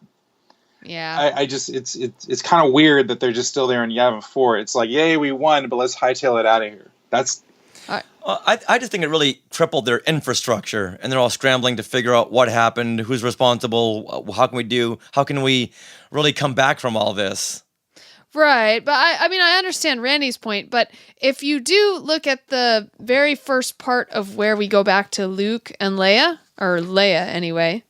Yeah. I just, it's kind of weird that they're just still there in Yavin 4. It's like, yay, we won, but let's hightail it out of here. That's... I just think it really crippled their infrastructure, and they're all scrambling to figure out what happened, who's responsible, how can we really come back from all this? Right, but I mean, I understand Randy's point, but if you do look at the very first part of where we go back to Luke and Leia, or Leia anyway.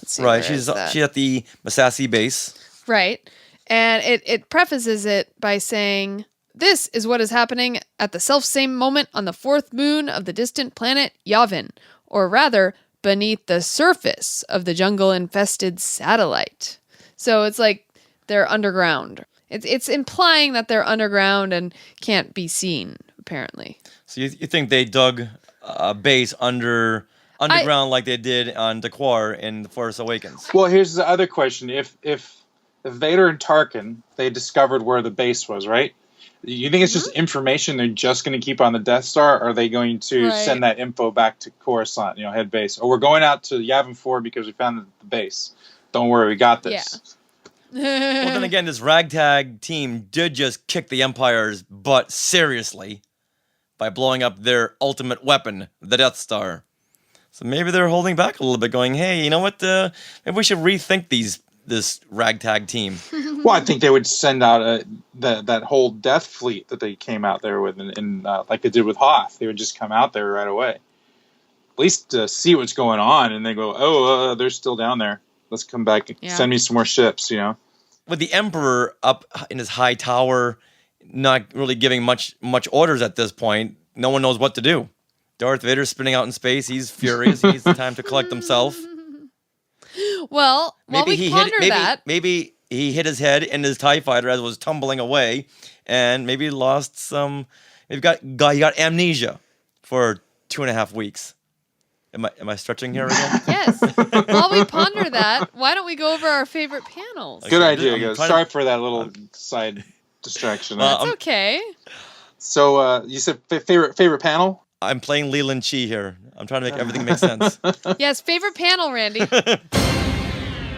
Let's see. Right, she's at the Massassi base. Right, and it prefaces it by saying... This is what is happening at the selfsame moment on the 4th moon of the distant planet Yavin, or rather, beneath the surface of the jungle-infested satellite. So it's like they're underground. It's implying that they're underground and can't be seen, apparently. So you think they dug a base underground like they did on Dakwar in The Force Awakens? Well, here's the other question. If Vader and Tarkin, they discovered where the base was, right? You think it's just information they're just going to keep on the Death Star? Or are they going to send that info back to Coruscant, head base? Or we're going out to Yavin 4 because we found the base. Don't worry, we got this. Well, then again, this ragtag team did just kick the Empire's butt seriously by blowing up their ultimate weapon, the Death Star. So maybe they're holding back a little bit, going, hey, you know what? Maybe we should rethink this ragtag team. Well, I think they would send out that whole Death Fleet that they came out there with, and like they did with Hoth. They would just come out there right away. At least to see what's going on, and they go, they're still down there. Let's come back and send me some more ships, With the Emperor up in his high tower, not really giving much orders at this point, no one knows what to do. Darth Vader's spinning out in space. He's furious. He needs the time to collect himself. Well, while we ponder that... Maybe he hit his head in his TIE fighter as it was tumbling away, and maybe lost some... He got amnesia for 2.5 weeks. Am I stretching here again? Yes. While we ponder that, why don't we go over our favorite panels? Good idea, guys. Sorry for that little side distraction. That's okay. So you said favorite panel? I'm playing Leland Chi here. I'm trying to make everything make sense. Yes, favorite panel, Randy.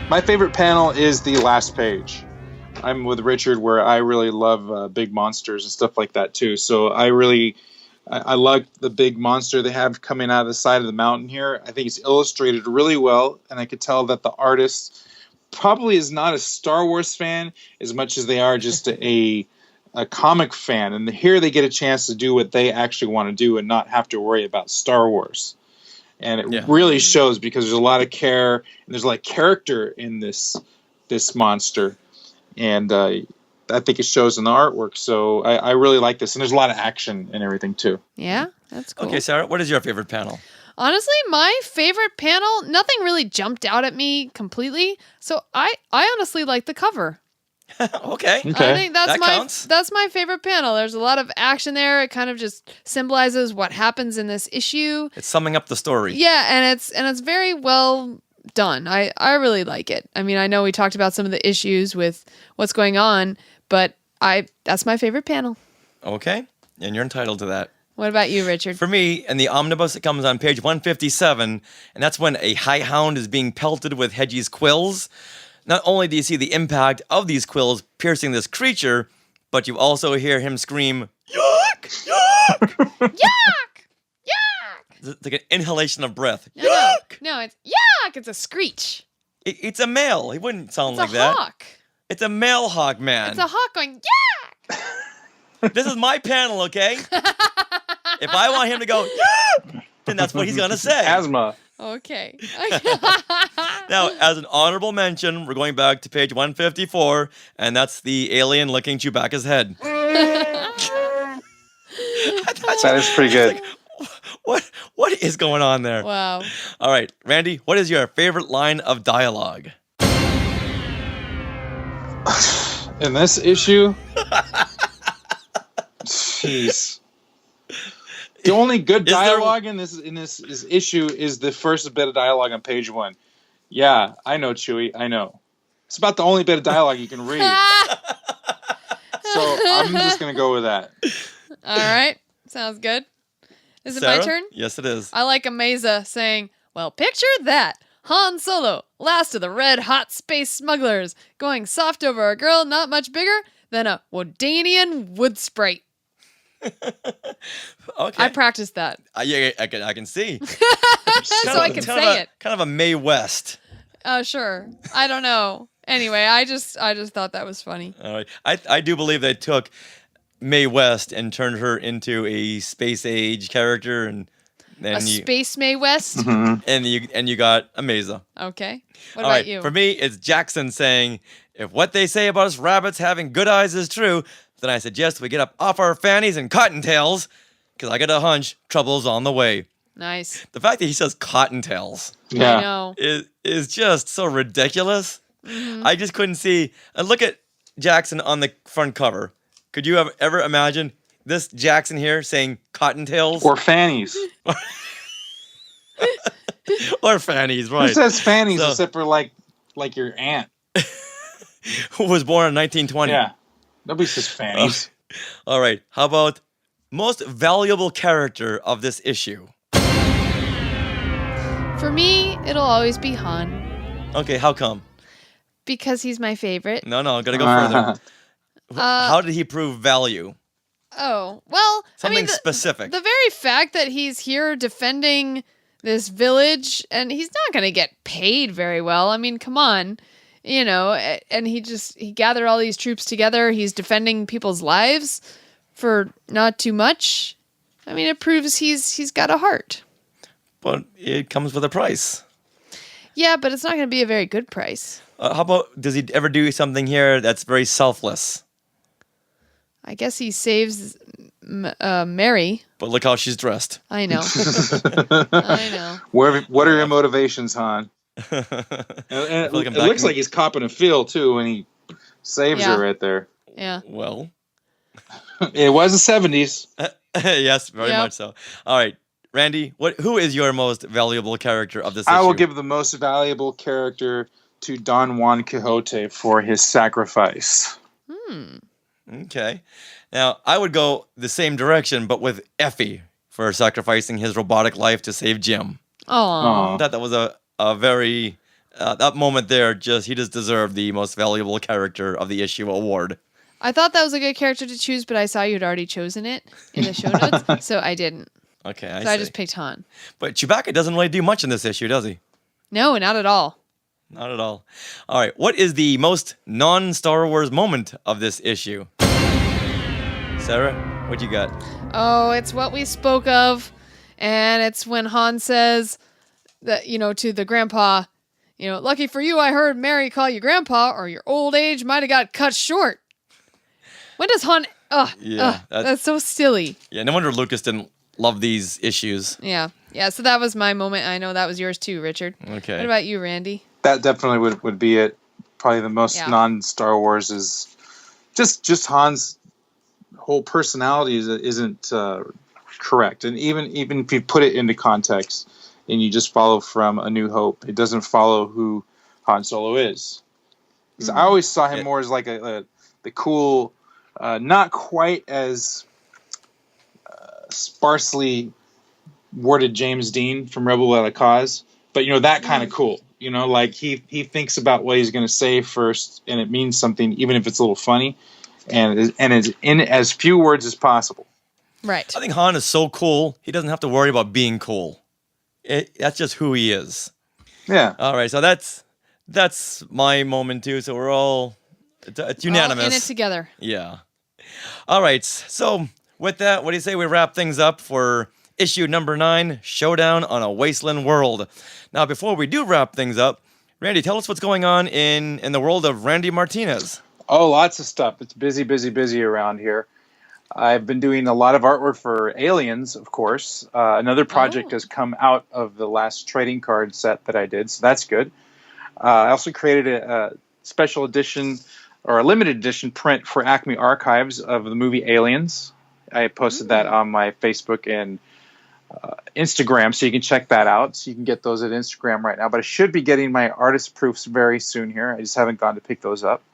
My favorite panel is the last page. I'm with Richard, where I really love big monsters and stuff like that too. So I like the big monster they have coming out of the side of the mountain here. I think it's illustrated really well, and I could tell that the artist probably is not a Star Wars fan as much as they are just a comic fan. And here they get a chance to do what they actually want to do and not have to worry about Star Wars. And it really shows, because there's a lot of care and there's a lot of character in this monster. And I think it shows in the artwork. So I really like this. And there's a lot of action and everything, too. Yeah, that's cool. Okay, Sarah, what is your favorite panel? Honestly, my favorite panel, nothing really jumped out at me completely. So I honestly like the cover. Okay. I think that's my favorite panel. There's a lot of action there. It kind of just symbolizes what happens in this issue. It's summing up the story. Yeah, and it's very well done. I really like it. I mean, I know we talked about some of the issues with what's going on, but that's my favorite panel. Okay, and you're entitled to that. What about you, Richard? For me, in the omnibus, it comes on page 157, and that's when a High-hound is being pelted with Hedgie's quills. Not only do you see the impact of these quills piercing this creature, but you also hear him scream, "Yuck! Yuck! Yuck! Yuck!" It's like an inhalation of breath. No, Yuck! No, it's yuck! It's a screech. It's a male. He wouldn't sound like It's a that. hawk. It's a male hawk, man. It's a hawk going, yuck! This is my panel, okay? If I want him to go, yuck, then that's what he's going to say. Asthma. Okay. Now, as an honorable mention, we're going back to page 154, and that's the alien licking Chewbacca's head. That is pretty good. Like, what is going on there? Wow. All right, Randy, what is your favorite line of dialogue? In this issue? Jeez. The only good dialogue in this issue is the first bit of dialogue on page 1. Yeah, I know, Chewie. I know. It's about the only bit of dialogue you can read. So I'm just going to go with that. All right. Sounds good. Is it Sarah? my turn? Yes, it is. I like Ameza saying, well, picture that. Han Solo, last of the red-hot space smugglers, going soft over a girl not much bigger than a Wodanian wood sprite. Okay. I practiced that. Yeah, I can see. So I can say it. Kind of a Mae West. Sure. I don't know. Anyway, I just thought that was funny. All right. I do believe they took Mae West and turned her into a space age character, and then Space Mae West? Mm-hmm. and you got Ameza. Okay. What All about right. you? For me, it's Jackson saying, if what they say about us rabbits having good eyes is true, then I suggest we get up off our fannies and cottontails, because I got a hunch trouble's on the way. Nice. The fact that he says cottontails I know. is just so ridiculous. Mm-hmm. I just couldn't see. And look at Jackson on the front cover. Could you ever imagine this Jackson here saying cottontails? Or fannies. Or fannies, right. Who says fannies except for like your aunt? Who was born in 1920. Yeah. Nobody says fannies. All right. How about most valuable character of this issue? For me, it'll always be Han Okay, how come? because he's my favorite. No, gotta go further. How did he prove value? Oh, well, Something I mean, specific. The very fact that he's here defending this village and he's not going to get paid very well. I mean, come on. You know, and he gathered all these troops together. He's defending people's lives for not too much. I mean, it proves he's got a heart. But it comes with a price. Yeah, but it's not going to be a very good price. How about, does he ever do something here that's very selfless? I guess he saves Merri. But look how she's dressed. I know. I know. What are your motivations, Han? It looks like he's copping a feel, too, when he saves her right there. Yeah. Well. It was the 70s. Yes, very much so. All right. Randy, who is your most valuable character of this issue? I will give the most valuable character to Don Juan Quixote for his sacrifice. Okay. Now, I would go the same direction, but with Effie for sacrificing his robotic life to save Jim. Oh. I thought that was a very... that moment there, he just deserved the most valuable character of the issue award. I thought that was a good character to choose, but I saw you'd already chosen it in the show notes, so I didn't. Okay, So I just picked Han. But Chewbacca doesn't really do much in this issue, does he? No, not at all. Not at all. All right, what is the most non-Star Wars moment of this issue? Sarah, what you got? Oh, it's what we spoke of, and it's when Han says that, to the grandpa, lucky for you, I heard Merri call you grandpa, or your old age might have got cut short. When does Han... that's so silly. Yeah, no wonder Lucas didn't love these issues. Yeah, so that was my moment. I know that was yours too, Richard. Okay. What about you, Randy? That definitely would be it. Probably the most non-Star Wars is just Han's whole personality isn't correct. And even if you put it into context and you just follow from A New Hope, it doesn't follow who Han Solo is. Because I always saw him more as like the cool, not quite as sparsely worded James Dean from Rebel Without a Cause, but that kind of cool. Like he thinks about what he's going to say first, and it means something, even if it's a little funny, and is in as few words as possible. Right. I think Han is so cool, he doesn't have to worry about being cool. That's just who he is. Yeah. All right, so that's my moment too. So we're all it's unanimous. All in it together. Yeah. All right. So with that, what do you say we wrap things up for issue number 9, Showdown on a Wasteland World? Now, before we do wrap things up, Randy, tell us what's going on in the world of Randy Martinez. Oh, lots of stuff. It's busy around here. I've been doing a lot of artwork for Aliens, of course. Another project has come out of the last trading card set that I did, so that's good. I also created a special edition or a limited edition print for Acme Archives of the movie Aliens. I posted that on my Facebook and Instagram, so you can check that out. So you can get those at Instagram right now. But I should be getting my artist proofs very soon here. I just haven't gone to pick those up.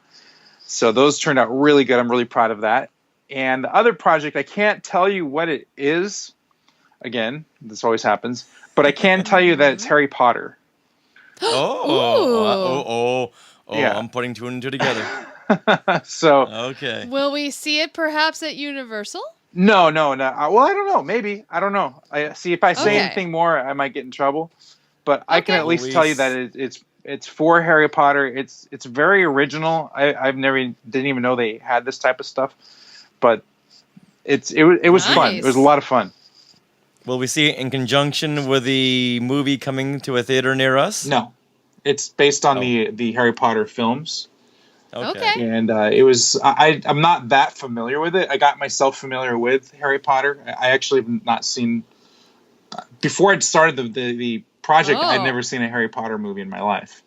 So those turned out really good. I'm really proud of that. And the other project, I can't tell you what it is. Again, this always happens. But I can tell you that it's Harry Potter. Oh, Yeah. I'm putting 2 and 2 together. So Okay. Will we see it perhaps at Universal? No. Well, I don't know. Maybe. I don't know. I see. If I say anything more, I might get in trouble. But I can at least tell you that it's for Harry Potter. It's very original. Didn't even know they had this type of stuff. But it was fun. It was a lot of fun. Will we see it in conjunction with the movie coming to a theater near us? No, it's based on the Harry Potter films. Okay. And it was I'm not that familiar with it. I got myself familiar with Harry Potter. I actually have not seen before I started the project. I'd never seen a Harry Potter movie in my life.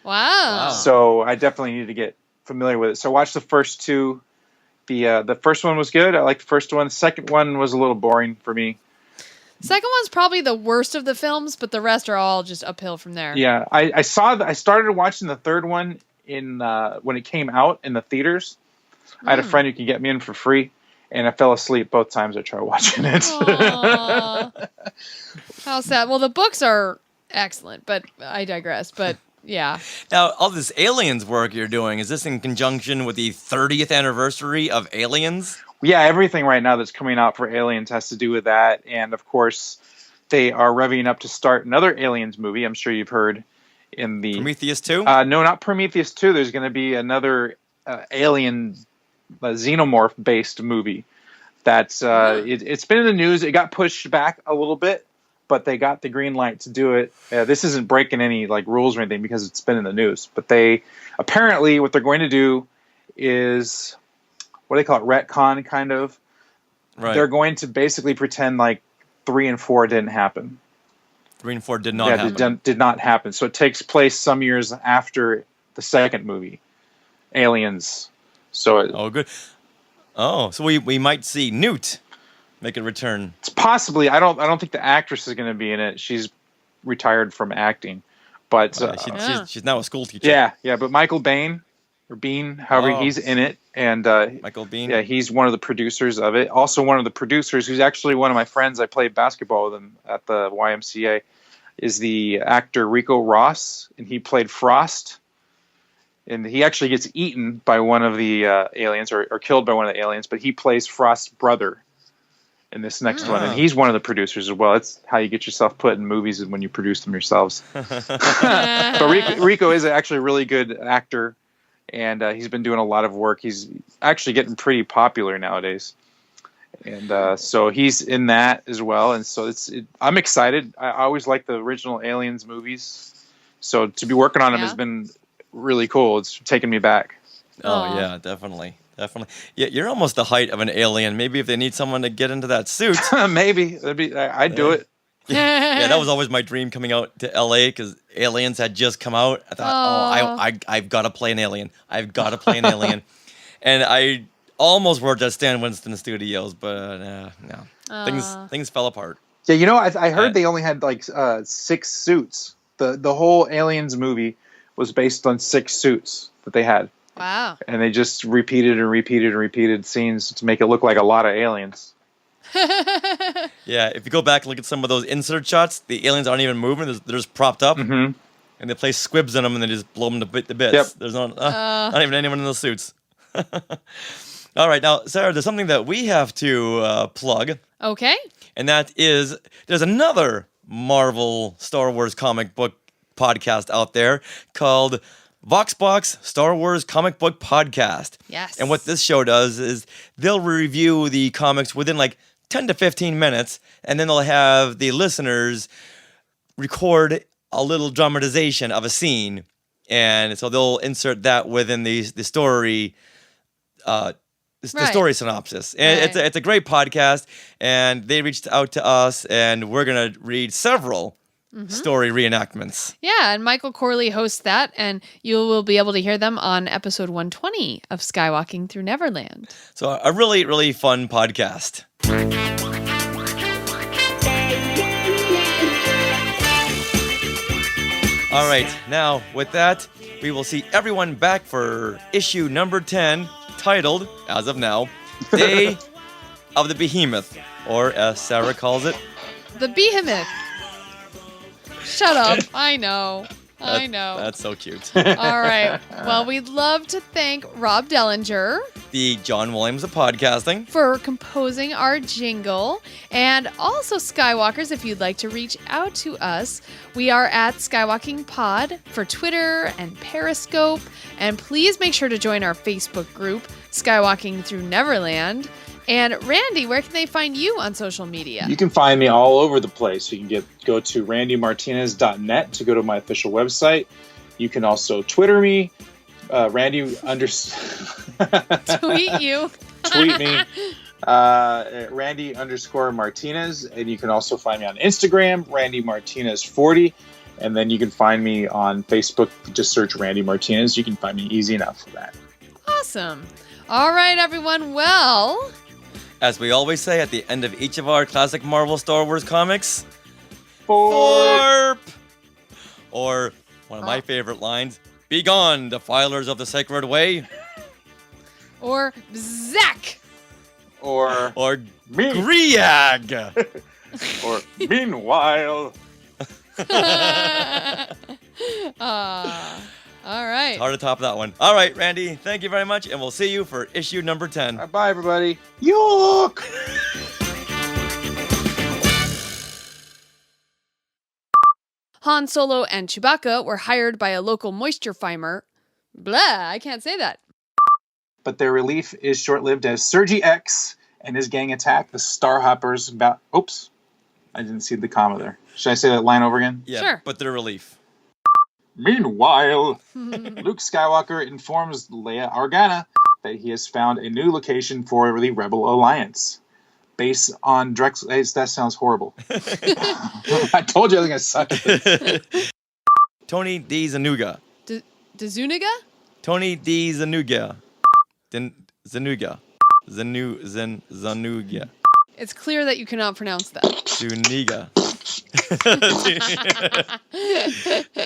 Wow. So I definitely need to get familiar with it. So I watched the first 2. The first one was good. I liked the first one. The second one was a little boring for me. Second one's probably the worst of the films, but the rest are all just uphill from there. Yeah, I started watching the third one in when it came out in the theaters. I had a friend who could get me in for free, and I fell asleep both times I tried watching it. Aw. How sad. Well, the books are excellent, but I digress. But yeah. Now, all this Aliens work you're doing, is this in conjunction with the 30th anniversary of Aliens? Yeah, everything right now that's coming out for Aliens has to do with that. And of course, they are revving up to start another Aliens movie. I'm sure you've heard in the Prometheus 2? No, not Prometheus 2. There's going to be another alien xenomorph based movie. That's it's been in the news. It got pushed back a little bit, but they got the green light to do it. This isn't breaking any like rules or anything because it's been in the news. But they apparently what they're going to do is what do they call it? Retcon, kind of. Right. They're going to basically pretend like 3 and 4 didn't happen. 3 and 4 did not happen. Did not happen. So it takes place some years after the second movie, Aliens. So good. Oh, so we might see Newt make a return. It's possibly. I don't think the actress is going to be in it. She's retired from acting, but she's now a school teacher. Yeah. But Michael Biehn or Bean, however, he's in it, and Michael Biehn. Yeah, he's one of the producers of it. Also, one of the producers who's actually one of my friends. I played basketball with him at the YMCA. Is the actor Rico Ross, and he played Frost. And he actually gets eaten by one of the aliens, or killed by one of the aliens, but he plays Frost's brother in this next one. And he's one of the producers as well. It's how you get yourself put in movies when you produce them yourselves. But Rico is actually a really good actor, and he's been doing a lot of work. He's actually getting pretty popular nowadays. And so he's in that as well. And so I'm excited. I always liked the original Aliens movies. So to be working on them has been really cool. It's taken me back. Oh, yeah, definitely. Yeah, you're almost the height of an alien. Maybe if they need someone to get into that suit. Maybe. I'd do it. Yeah, that was always my dream coming out to LA because Aliens had just come out. I thought, I've got to play an alien. I've got to play an alien. And I almost worked at Stan Winston Studios, but no. Things fell apart. Yeah, I heard they only had like 6 suits. The whole Aliens movie was based on 6 suits that they had. Wow. And they just repeated scenes to make it look like a lot of aliens. Yeah, if you go back and look at some of those insert shots, the aliens aren't even moving. They're just propped up. Mm-hmm. And they place squibs in them and they just blow them to bits. Yep. There's not even anyone in those suits. All right, now, Sarah, there's something that we have to plug. Okay. And that is, there's another Marvel Star Wars comic book podcast out there called VoxBox Star Wars Comic Book Podcast. Yes. And what this show does is they'll review the comics within like 10 to 15 minutes, and then they'll have the listeners record a little dramatization of a scene. And so they'll insert that within the story the story synopsis. And it's a great podcast, and they reached out to us, and we're going to read several story reenactments. Yeah, and Michael Corley hosts that, and you will be able to hear them on episode 120 of Skywalking Through Neverland. So a really, really fun podcast. All right, now with that, we will see everyone back for issue number 10, titled, as of now, Day of the Behemoth, or as Sarah calls it, The Behemoth. Shut up. I know. That's so cute. All right. Well, we'd love to thank Rob Dellinger, the John Williams of podcasting, for composing our jingle. And also, Skywalkers, if you'd like to reach out to us, we are at Skywalking Pod for Twitter and Periscope. And please make sure to join our Facebook group, Skywalking Through Neverland. And Randy, where can they find you on social media? You can find me all over the place. You can go to randymartinez.net to go to my official website. You can also Twitter me, Randy Tweet you. Tweet me, Randy_Martinez. And you can also find me on Instagram, RandyMartinez40. And then you can find me on Facebook. Just search Randy Martinez. You can find me easy enough for that. Awesome. All right, everyone. Well, as we always say at the end of each of our classic Marvel Star Wars comics, Forp! Or one of my favorite lines, be gone, defilers of the sacred way. Or Zack. Or me. Griag. Or meanwhile. All right. Hard to top that one. All right, Randy, thank you very much, and we'll see you for issue number 10. Bye, everybody. Yuck! Han Solo and Chewbacca were hired by a local moisture farmer. Blah, I can't say that. But their relief is short-lived as Serji-X and his gang attack the Starhoppers about... Oops. I didn't see the comma there. Should I say that line over again? Yeah, Sure. but their relief. Meanwhile, Luke Skywalker informs Leia Organa that he has found a new location for the Rebel Alliance. Based on Drexel... That sounds horrible. I told you I was going to suck at this. Tony D. Zanuga. Dzuniga? Tony D. Zanuga. Zanuga. Zanuga. It's clear that you cannot pronounce that. Zuniga.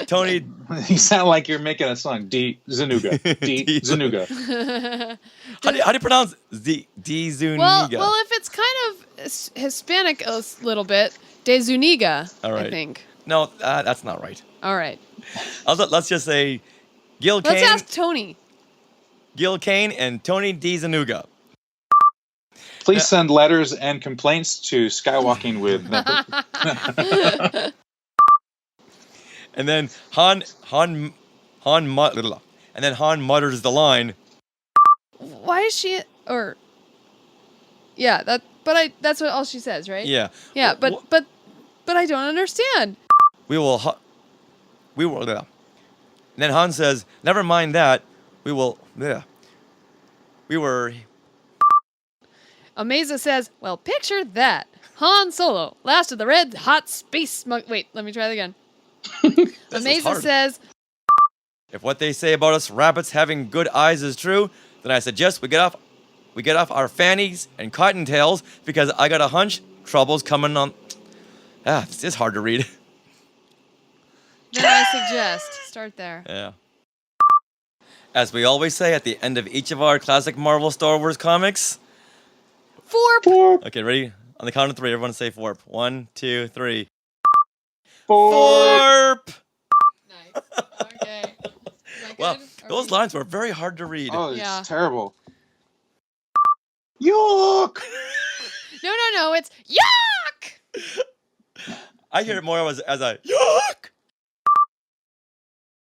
Tony. You sound like you're making a song. D. Zanuga. D. Zanuga. How do you pronounce D. Zuniga? Well, if it's kind of Hispanic a little bit, De Zuniga, All right. I think. No, that's not right. All right. Let's just say Gil Let's Kane. ask Tony. Gil Kane and Tony D. Zanuga. Please send letters and complaints to Skywalking with... And then Han mutters the line. Why is she... Or... Yeah, that's what all she says, right? Yeah. Yeah, but I don't understand. We will. And then Han says, "Never mind that. We will. Yeah. We were." Ameza says, well, picture that. Han Solo, last of the red hot space smug... Wait, let me try that again. Ameza says... If what they say about us rabbits having good eyes is true, then I suggest we get off our fannies and cottontails because I got a hunch trouble's coming on. This is hard to read. Then I suggest start there. Yeah. As we always say at the end of each of our classic Marvel Star Wars comics. Forp. Okay, ready? On the count of 3, everyone say forp. 1, 2, 3. Forp. Nice. Okay. Well, those lines were very hard to read. Oh, it's Yeah. terrible. Yuck! No, it's yuck! I hear it more as a yuck.